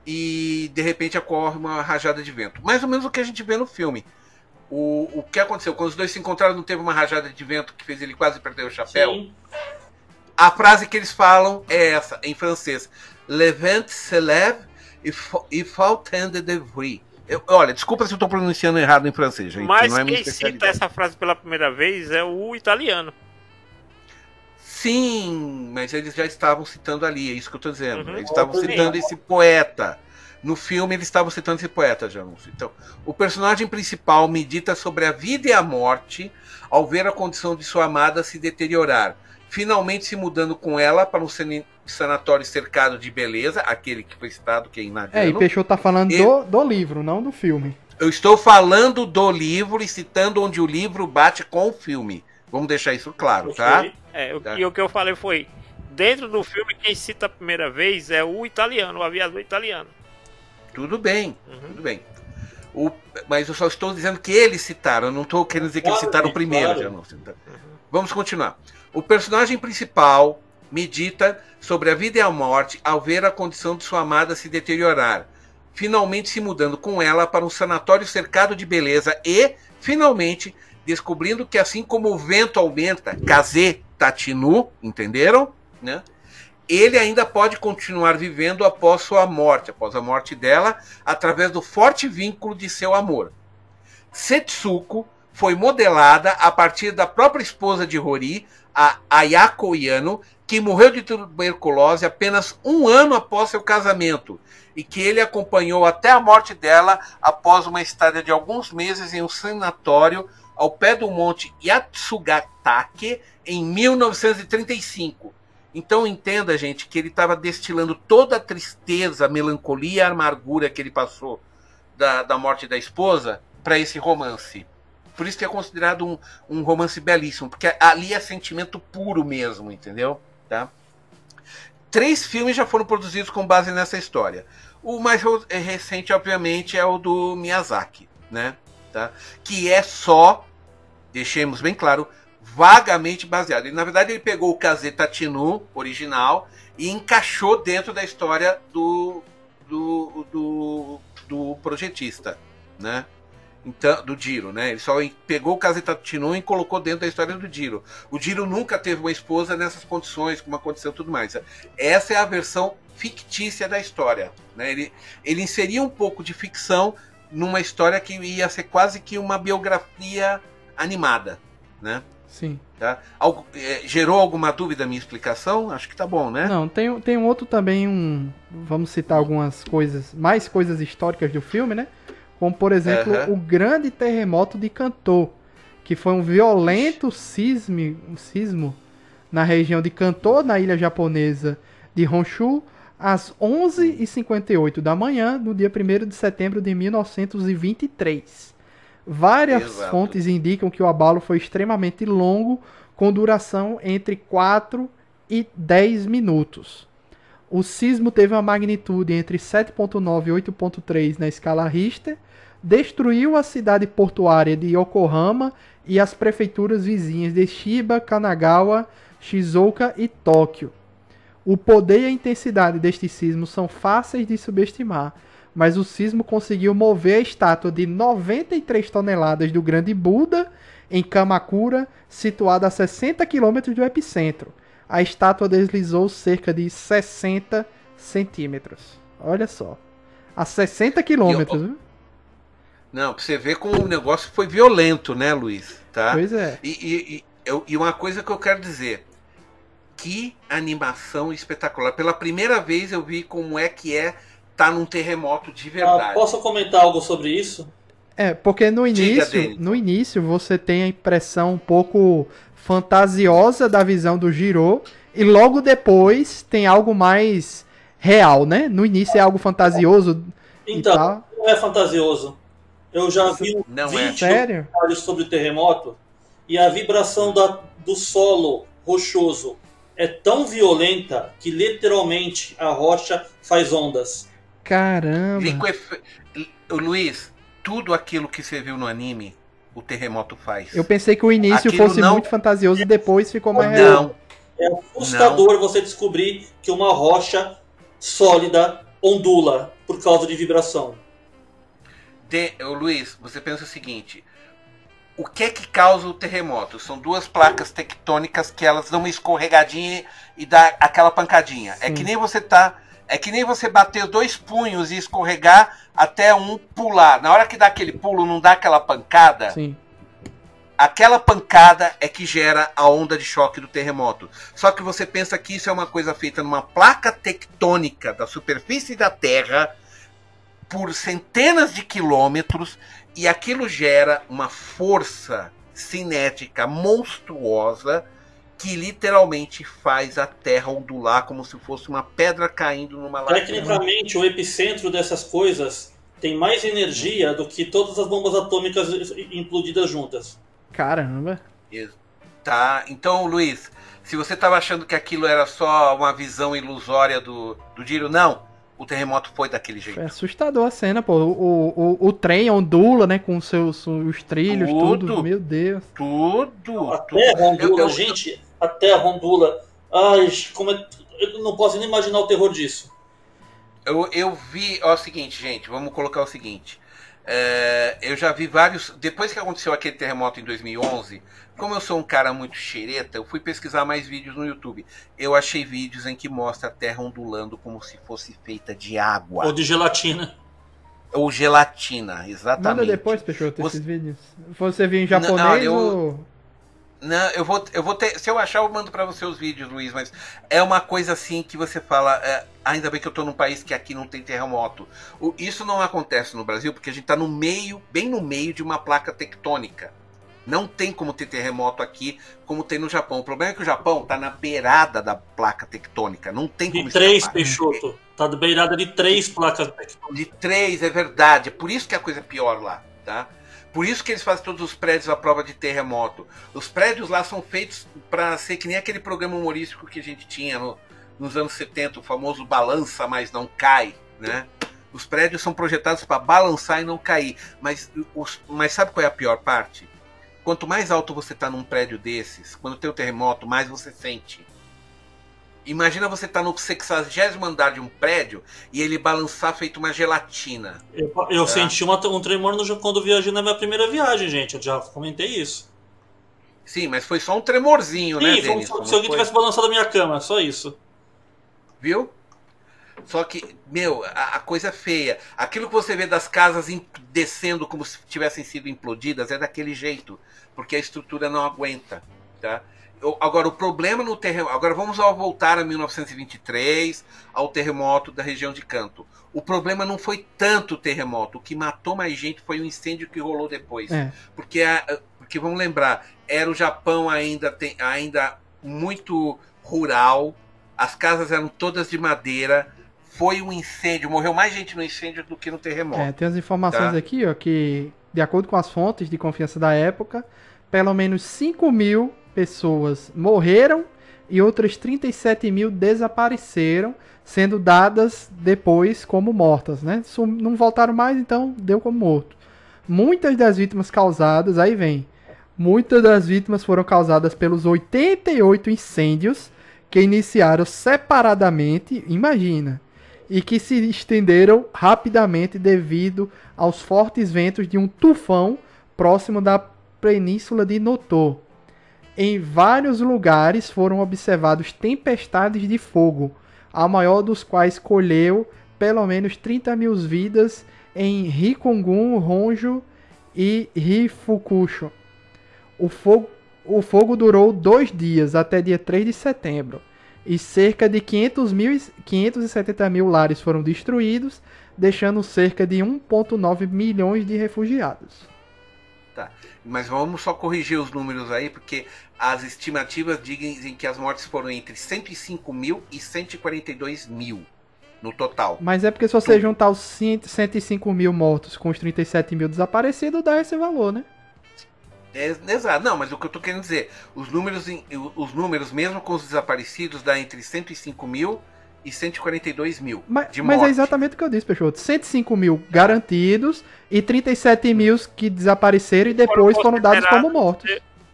Speaker 4: e de repente ocorre uma rajada de vento. Mais ou menos o que a gente vê no filme. O que aconteceu? Quando os dois se encontraram, não teve uma rajada de vento que fez ele quase perder o chapéu?
Speaker 2: Sim.
Speaker 4: A frase que eles falam é essa, em francês. Le vent se lève et faut tendre de bruit. Olha, desculpa se eu estou pronunciando errado em francês, gente.
Speaker 3: Mas
Speaker 4: não é
Speaker 3: quem cita essa frase pela primeira vez é o italiano.
Speaker 4: Sim, mas eles já estavam citando ali, é isso que eu estou dizendo.
Speaker 3: Uhum.
Speaker 4: Eles estavam citando esse poeta. No filme eles estavam citando esse poeta, já não sei. Então, o personagem principal medita sobre a vida e a morte ao ver a condição de sua amada se deteriorar, finalmente se mudando com ela para um sanatório cercado de beleza, aquele que foi citado, que é Inagano.
Speaker 1: E Peixoto tá falando do livro, não do filme.
Speaker 4: Eu estou falando do livro e citando onde o livro bate com o filme. Vamos deixar isso claro, tá?
Speaker 3: E o que eu falei foi, dentro do filme, quem cita a primeira vez é o italiano, o aviador italiano.
Speaker 4: Tudo bem, tudo bem. Mas eu só estou dizendo que eles citaram, eu não estou querendo dizer que eles citaram o primeiro.
Speaker 2: Claro.
Speaker 4: Já não. Vamos continuar. O personagem principal medita sobre a vida e a morte ao ver a condição de sua amada se deteriorar, finalmente se mudando com ela para um sanatório cercado de beleza e, finalmente, descobrindo que assim como o vento aumenta, Kaze Tatinu, entenderam? Né? Ele ainda pode continuar vivendo após sua morte, após a morte dela, através do forte vínculo de seu amor. Setsuko foi modelada a partir da própria esposa de Hori, a Ayako Yano, que morreu de tuberculose apenas 1 ano após seu casamento, e que ele acompanhou até a morte dela após uma estada de alguns meses em um sanatório ao pé do monte Yatsugatake em 1935. Então entenda, gente, que ele estava destilando toda a tristeza, a melancolia e a amargura que ele passou da morte da esposa para esse romance. Por isso que é considerado um romance belíssimo, porque ali é sentimento puro mesmo, entendeu? Tá? 3 filmes já foram produzidos com base nessa história. O mais recente, obviamente, é o do Miyazaki, né? Tá? Que é só, deixemos bem claro, vagamente baseado. E, na verdade, ele pegou o Kaze Tatinu original e encaixou dentro da história do projetista, né? Então, do Jiro, né? Ele só pegou o Kaze Tatinu e colocou dentro da história do Jiro. O Jiro nunca teve uma esposa nessas condições, como aconteceu tudo mais. Essa é a versão fictícia da história, né? Ele inseria um pouco de ficção numa história que ia ser quase que uma biografia animada, né?
Speaker 1: Sim.
Speaker 4: Tá? Gerou alguma dúvida a minha explicação? Acho que tá bom, né?
Speaker 1: Não, tem um outro também, vamos citar algumas coisas, mais coisas históricas do filme, né? Como, por exemplo, o grande terremoto de Kanto, que foi um violento sismo na região de Kanto, na ilha japonesa de Honshu, às 11h58 da manhã, no dia 1º de setembro de 1923. Várias fontes indicam que o abalo foi extremamente longo, com duração entre 4 e 10 minutos. O sismo teve uma magnitude entre 7.9 e 8.3 na escala Richter, destruiu a cidade portuária de Yokohama e as prefeituras vizinhas de Chiba, Kanagawa, Shizuoka e Tóquio. O poder e a intensidade deste sismo são fáceis de subestimar, mas o sismo conseguiu mover a estátua de 93 toneladas do Grande Buda em Kamakura, situada a 60 km do epicentro. A estátua deslizou cerca de 60 centímetros. Olha só. A 60 quilômetros, viu?
Speaker 4: Não, pra você ver como o negócio foi violento, né, Luiz? Tá?
Speaker 1: Pois é.
Speaker 4: E uma coisa que eu quero dizer. Que animação espetacular. Pela primeira vez eu vi como é tá num terremoto de verdade.
Speaker 2: Posso comentar algo sobre isso?
Speaker 1: Porque no início você tem a impressão um pouco fantasiosa da visão do Jiro e logo depois tem algo mais real, né? No início é algo fantasioso.
Speaker 2: Então, não é fantasioso. Eu já vi um vídeo sobre o terremoto e a vibração do solo rochoso é tão violenta que literalmente a rocha faz ondas.
Speaker 1: Caramba!
Speaker 4: Luiz, tudo aquilo que você viu no anime o terremoto faz.
Speaker 1: Eu pensei que o início
Speaker 4: Aquilo
Speaker 1: fosse
Speaker 4: não-
Speaker 1: muito fantasioso e depois ficou mais real.
Speaker 4: Não,
Speaker 2: É assustador você descobrir que uma rocha sólida ondula por causa de vibração.
Speaker 4: Luiz, você pensa o seguinte: o que é que causa o terremoto? São duas placas tectônicas que elas dão uma escorregadinha e dá aquela pancadinha.
Speaker 1: Sim.
Speaker 4: É que nem você bater dois punhos e escorregar até um pular. Na hora que dá aquele pulo, não dá aquela pancada.
Speaker 1: Sim.
Speaker 4: Aquela pancada é que gera a onda de choque do terremoto. Só que você pensa que isso é uma coisa feita numa placa tectônica da superfície da Terra por centenas de quilômetros, e aquilo gera uma força cinética monstruosa que literalmente faz a Terra ondular como se fosse uma pedra caindo numa lagoa.
Speaker 2: Tecnicamente, o epicentro dessas coisas tem mais energia do que todas as bombas atômicas implodidas juntas.
Speaker 1: Caramba.
Speaker 4: Tá, então, Luiz, se você estava achando que aquilo era só uma visão ilusória do Diro, não. O terremoto foi daquele jeito.
Speaker 1: Foi assustador a cena, pô. O trem ondula, né? Com os trilhos, tudo. Meu Deus.
Speaker 4: Tudo.
Speaker 2: A Terra ondula,
Speaker 4: Eu-
Speaker 2: gente. A Terra ondula. Ai, como é... Eu não posso nem imaginar o terror disso.
Speaker 4: Eu vi, ó, o seguinte, gente, vamos colocar o seguinte. Eu já vi vários. Depois que aconteceu aquele terremoto em 2011, como eu sou um cara muito xereta, eu fui pesquisar mais vídeos no YouTube. Eu achei vídeos em que mostra a Terra ondulando como se fosse feita de água.
Speaker 2: Ou de gelatina.
Speaker 4: Ou gelatina, exatamente.
Speaker 1: Manda depois, Peixoto, esses
Speaker 4: Você-
Speaker 1: vídeos. Você viu em japonês
Speaker 4: Não,
Speaker 1: ou...
Speaker 4: Não, eu vou ter. Se eu achar, eu mando pra você os vídeos, Luiz. Mas é uma coisa assim que você fala. Ainda bem que eu tô num país que aqui não tem terremoto. Isso não acontece no Brasil porque a gente tá no meio, bem no meio de uma placa tectônica. Não tem como ter terremoto aqui como tem no Japão. O problema é que o Japão tá na beirada da placa tectônica. Não tem como
Speaker 2: De 3,
Speaker 4: escapar.
Speaker 2: Peixoto. Tá beirada de 3 placas tectônicas.
Speaker 4: De 3, é verdade. É por isso que a coisa é pior lá, tá? Por isso que eles fazem todos os prédios à prova de terremoto. Os prédios lá são feitos para ser que nem aquele programa humorístico que a gente tinha nos anos 70, o famoso balança, mas não cai, né? Os prédios são projetados para balançar e não cair. Mas sabe qual é a pior parte? Quanto mais alto você está num prédio desses, quando tem o terremoto, mais você sente. Imagina você estar no 60º andar de um prédio e ele balançar feito uma gelatina.
Speaker 2: Eu senti um tremor quando viajei na minha primeira viagem, gente. Eu já comentei isso.
Speaker 4: Sim, mas foi só um tremorzinho, né,
Speaker 2: Sim,
Speaker 4: Denis?
Speaker 2: se alguém tivesse balançado a minha cama, só isso.
Speaker 4: Viu? Só que, meu, a coisa é feia. Aquilo que você vê das casas descendo como se tivessem sido implodidas é daquele jeito, porque a estrutura não aguenta, tá? Agora, o problema no terremoto... Agora vamos voltar a 1923, ao terremoto da região de Kanto. O problema não foi tanto o terremoto. O que matou mais gente foi o incêndio que rolou depois.
Speaker 1: É.
Speaker 4: Porque vamos lembrar, era o Japão ainda muito rural, as casas eram todas de madeira, foi um incêndio, morreu mais gente no incêndio do que no terremoto.
Speaker 1: Tem as informações
Speaker 4: Tá.
Speaker 1: aqui, ó, que de acordo com as fontes de confiança da época, pelo menos 5.000 pessoas morreram e outras 37.000 desapareceram, sendo dadas depois como mortas, né? Não voltaram mais, então deu como morto. Muitas das vítimas causadas, aí vem, muitas das vítimas foram causadas pelos 88 incêndios que iniciaram separadamente, imagina, e que se estenderam rapidamente devido aos fortes ventos de um tufão próximo da península de Noto. Em vários lugares foram observados tempestades de fogo, a maior dos quais colheu pelo menos 30.000 vidas em Rikongun, Honjo e Rifukusho. O fogo durou 2 dias, até dia 3 de setembro, e cerca de 570 mil lares foram destruídos, deixando cerca de 1,9 milhões de refugiados.
Speaker 4: Tá. Mas vamos só corrigir os números aí, porque as estimativas dizem que as mortes foram entre 105 mil e 142 mil no total.
Speaker 1: Mas é porque se você juntar os 105 mil mortos com os 37 mil desaparecidos, dá esse valor, né?
Speaker 4: Exato. Não, mas o que eu tô querendo dizer, os números mesmo com os desaparecidos, dá entre 105 mil e 142 mil de
Speaker 1: Mas
Speaker 4: morte.
Speaker 1: é exatamente o que eu disse, Peixoto. 105 mil garantidos e 37 mil que desapareceram e depois foram dados como mortos.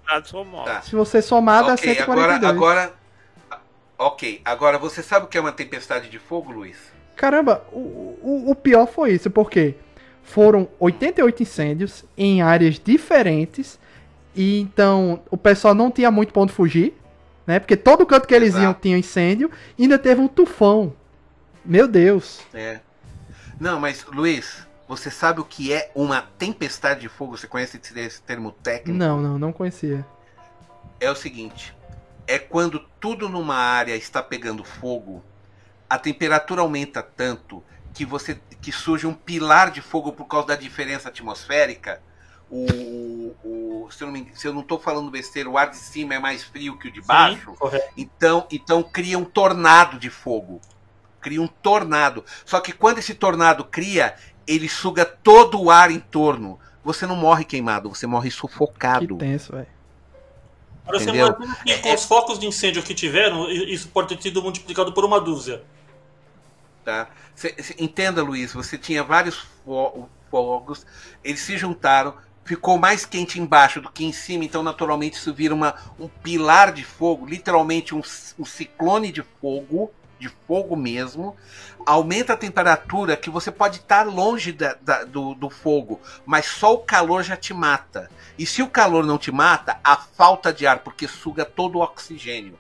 Speaker 4: Tá.
Speaker 1: Se você somar, dá
Speaker 4: Ok,
Speaker 1: 142.
Speaker 4: agora você sabe o que é uma tempestade de fogo, Luiz?
Speaker 1: Caramba, o pior foi isso, porque foram 88 incêndios em áreas diferentes e então o pessoal não tinha muito pra onde fugir, né? Porque todo canto que eles iam tinha incêndio e ainda teve um tufão. Meu Deus.
Speaker 4: É. Não, mas Luiz, você sabe o que é uma tempestade de fogo? Você conhece esse termo técnico?
Speaker 1: Não conhecia.
Speaker 4: É o seguinte, é quando tudo numa área está pegando fogo, a temperatura aumenta tanto que surge um pilar de fogo por causa da diferença atmosférica. Se eu não estou falando besteira, o ar de cima é mais frio que o de baixo.
Speaker 2: Sim,
Speaker 4: então cria um tornado de fogo. Cria um tornado. Só que quando esse tornado cria, ele suga todo o ar em torno. Você não morre queimado, você morre sufocado.
Speaker 1: Que tenso, velho.
Speaker 2: Agora você
Speaker 4: Entendeu?
Speaker 2: imagina que com os focos de incêndio que tiveram, isso pode ter sido multiplicado por uma dúzia.
Speaker 4: Tá? Entenda, Luiz, você tinha vários fogos, eles se juntaram, ficou mais quente embaixo do que em cima, então naturalmente isso vira um pilar de fogo, literalmente um ciclone de fogo mesmo, aumenta a temperatura que você pode estar longe do fogo, mas só o calor já te mata. E se o calor não te mata, a falta de ar, porque suga todo o oxigênio.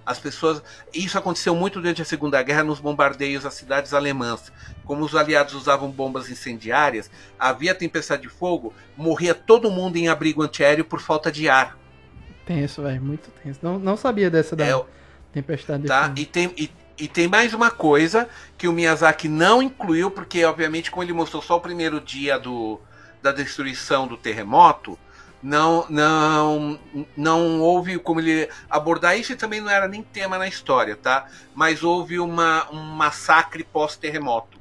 Speaker 4: As pessoas. Isso aconteceu muito durante a Segunda Guerra nos bombardeios às cidades alemãs. Como os aliados usavam bombas incendiárias, havia tempestade de fogo, morria todo mundo em abrigo antiaéreo por falta de ar.
Speaker 1: Tenso, velho, muito tenso. Não sabia dessa da tempestade de
Speaker 4: tá?
Speaker 1: fogo.
Speaker 4: E tem mais uma coisa que o Miyazaki não incluiu, porque obviamente como ele mostrou só o primeiro dia da destruição do terremoto, não houve como ele abordar isso, e também não era nem tema na história, tá? Mas houve um massacre pós-terremoto.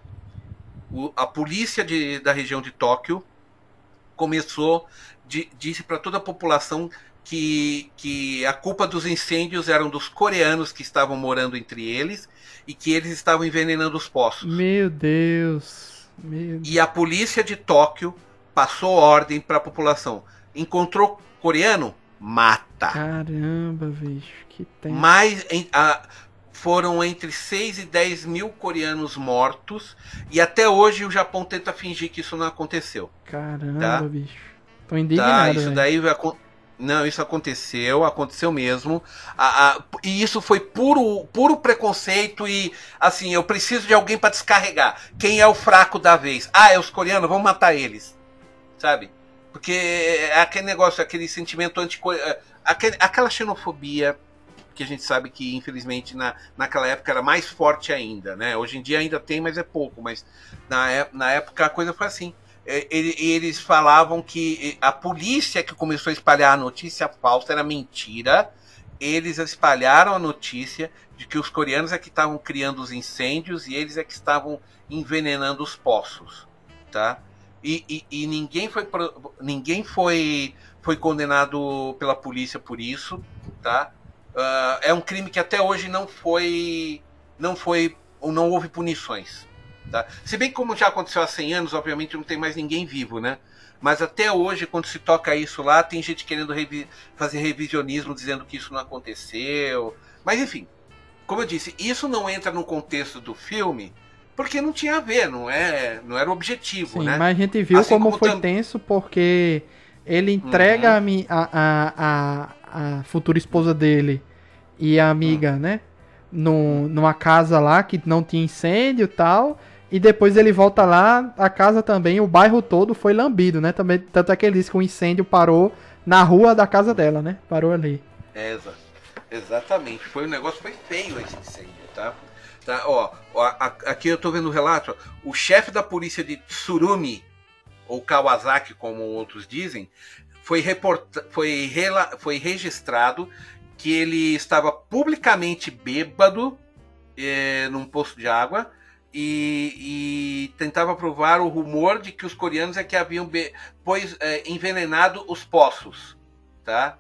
Speaker 4: A polícia da região de Tóquio disse para toda a população que a culpa dos incêndios eram dos coreanos que estavam morando entre eles e que eles estavam envenenando os poços.
Speaker 1: Meu Deus.
Speaker 4: E a polícia de Tóquio passou ordem para a população. Encontrou coreano? Mata.
Speaker 1: Caramba, bicho, que tenso.
Speaker 4: Mas foram entre 6 e 10 mil coreanos mortos, e até hoje o Japão tenta fingir que isso não aconteceu.
Speaker 1: Caramba,
Speaker 4: tá?
Speaker 1: bicho. Tô indignado,
Speaker 4: Isso
Speaker 1: véio.
Speaker 4: daí não, isso aconteceu mesmo. E isso foi puro preconceito e, assim, eu preciso de alguém para descarregar. Quem é o fraco da vez? É os coreanos, vamos matar eles. Sabe? Porque é aquele negócio, aquele sentimento aquela xenofobia que a gente sabe que, infelizmente, naquela época era mais forte ainda, né? Hoje em dia ainda tem, mas é pouco. Mas na época a coisa foi assim. Eles falavam que a polícia que começou a espalhar a notícia falsa, era mentira. Eles espalharam a notícia de que os coreanos é que estavam criando os incêndios e eles é que estavam envenenando os poços, tá? E ninguém foi condenado pela polícia por isso, tá? É um crime que até hoje não houve punições, tá? Se bem que como já aconteceu há 100 anos, obviamente não tem mais ninguém vivo, né? Mas até hoje, quando se toca isso lá, tem gente querendo fazer revisionismo, dizendo que isso não aconteceu. Mas enfim, como eu disse, isso não entra no contexto do filme, porque não tinha a ver, não era o objetivo,
Speaker 1: Sim,
Speaker 4: né?
Speaker 1: mas a gente viu
Speaker 4: assim
Speaker 1: como foi tenso, porque ele entrega a futura esposa dele e a amiga, né? Numa casa lá que não tinha incêndio e tal. E depois ele volta lá, a casa também, o bairro todo foi lambido, né? Também, tanto é que ele disse que o incêndio parou na rua da casa dela, né? Parou ali.
Speaker 4: Exatamente. O negócio foi feio esse incêndio, tá? Aqui eu tô vendo o relato. O chefe da polícia de Tsurumi, ou Kawasaki, como outros dizem, foi registrado que ele estava publicamente bêbado num poço de água e tentava provar o rumor de que os coreanos é que haviam envenenado os poços, tá?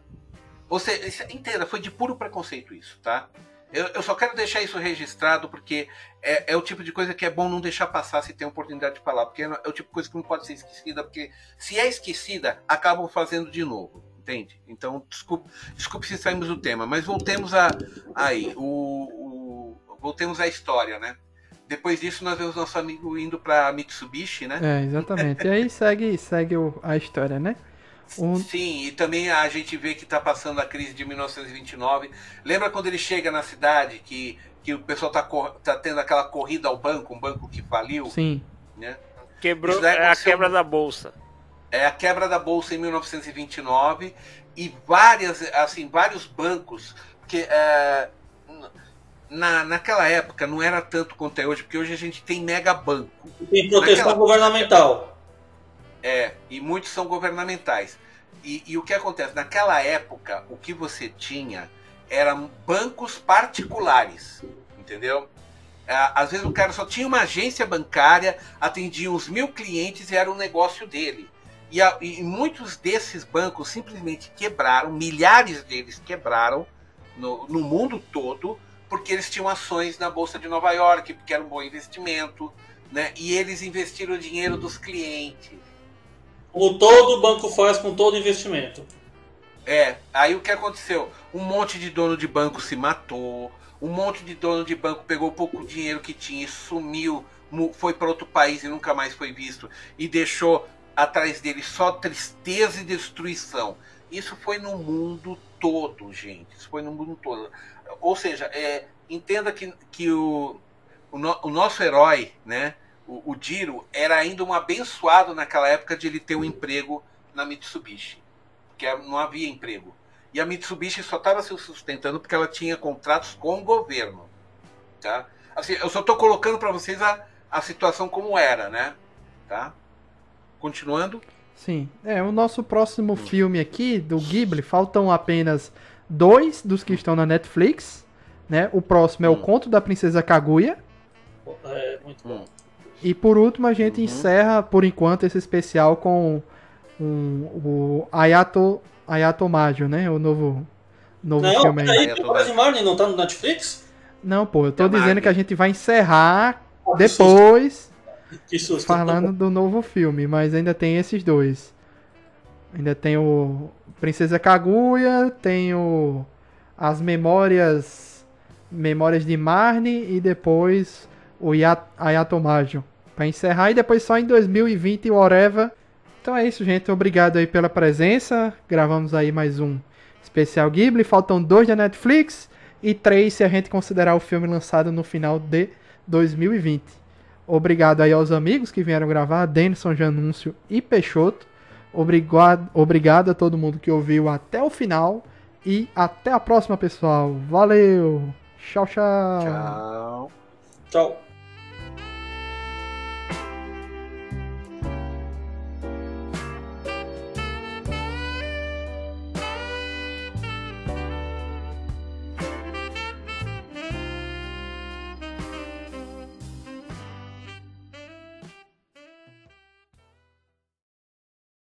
Speaker 4: Ou seja, entenda, foi de puro preconceito isso, tá? Eu só quero deixar isso registrado porque é o tipo de coisa que é bom não deixar passar se tem a oportunidade de falar. Porque é o tipo de coisa que não pode ser esquecida, porque se é esquecida, acabam fazendo de novo. Entende? Então, desculpe se saímos do tema, mas voltemos voltemos à história, né? Depois disso, nós vemos nosso amigo indo para Mitsubishi, né?
Speaker 1: Exatamente. E aí segue a história, né?
Speaker 4: Sim, e também a gente vê que está passando a crise de 1929. Lembra quando ele chega na cidade que o pessoal tá tendo aquela corrida ao banco, um banco que faliu?
Speaker 1: Sim.
Speaker 4: Né?
Speaker 3: Quebrou, a quebra da bolsa.
Speaker 4: É a quebra da bolsa em 1929 e vários bancos, porque naquela época não era tanto quanto é hoje, porque hoje a gente tem mega banco.
Speaker 2: Tem proteção governamental.
Speaker 4: E muitos são governamentais. E o que acontece? Naquela época, o que você tinha eram bancos particulares, entendeu? Às vezes o cara só tinha uma agência bancária, atendia uns 1.000 clientes e era um negócio dele. E muitos desses bancos simplesmente quebraram, milhares deles quebraram no mundo todo, porque eles tinham ações na Bolsa de Nova York, porque era um bom investimento, né? E eles investiram o dinheiro dos clientes.
Speaker 2: Como todo banco faz com todo investimento.
Speaker 4: Aí o que aconteceu? Um monte de dono de banco se matou, um monte de dono de banco pegou pouco dinheiro que tinha e sumiu, foi para outro país e nunca mais foi visto, e deixou atrás dele só tristeza e destruição. Isso foi no mundo todo, gente. Isso foi no mundo todo. Ou seja, entenda que o nosso herói, né, o Jiro, era ainda um abençoado naquela época de ele ter um emprego na Mitsubishi. Porque não havia emprego. E a Mitsubishi só estava se sustentando porque ela tinha contratos com o governo. Tá? Assim, eu só estou colocando para vocês a situação como era, né? Tá? Continuando.
Speaker 1: Sim. O nosso próximo filme aqui, do Ghibli, faltam apenas 2 dos que estão na Netflix. Né? O próximo é O Conto da Princesa Kaguya.
Speaker 2: Muito bom.
Speaker 1: E por último, a gente encerra, por enquanto, esse especial com o Ayato Majo, né? O novo filme aí.
Speaker 2: Não, Obras de Marnie não tá no Netflix?
Speaker 1: Não, pô, eu tô dizendo que a gente vai encerrar depois falando do novo filme, mas ainda tem esses 2. Ainda tem o Princesa Kaguya, tem as memórias de Marnie e depois o Ayato Majo. Pra encerrar e depois só em 2020 o whatever. Então é isso, gente. Obrigado aí pela presença. Gravamos aí mais um especial Ghibli. Faltam 2 da Netflix e 3 se a gente considerar o filme lançado no final de 2020. Obrigado aí aos amigos que vieram gravar, Denison, Janúncio e Peixoto. Obrigado a todo mundo que ouviu até o final. E até a próxima, pessoal. Valeu! Tchau, tchau!
Speaker 4: Tchau!
Speaker 2: Tchau.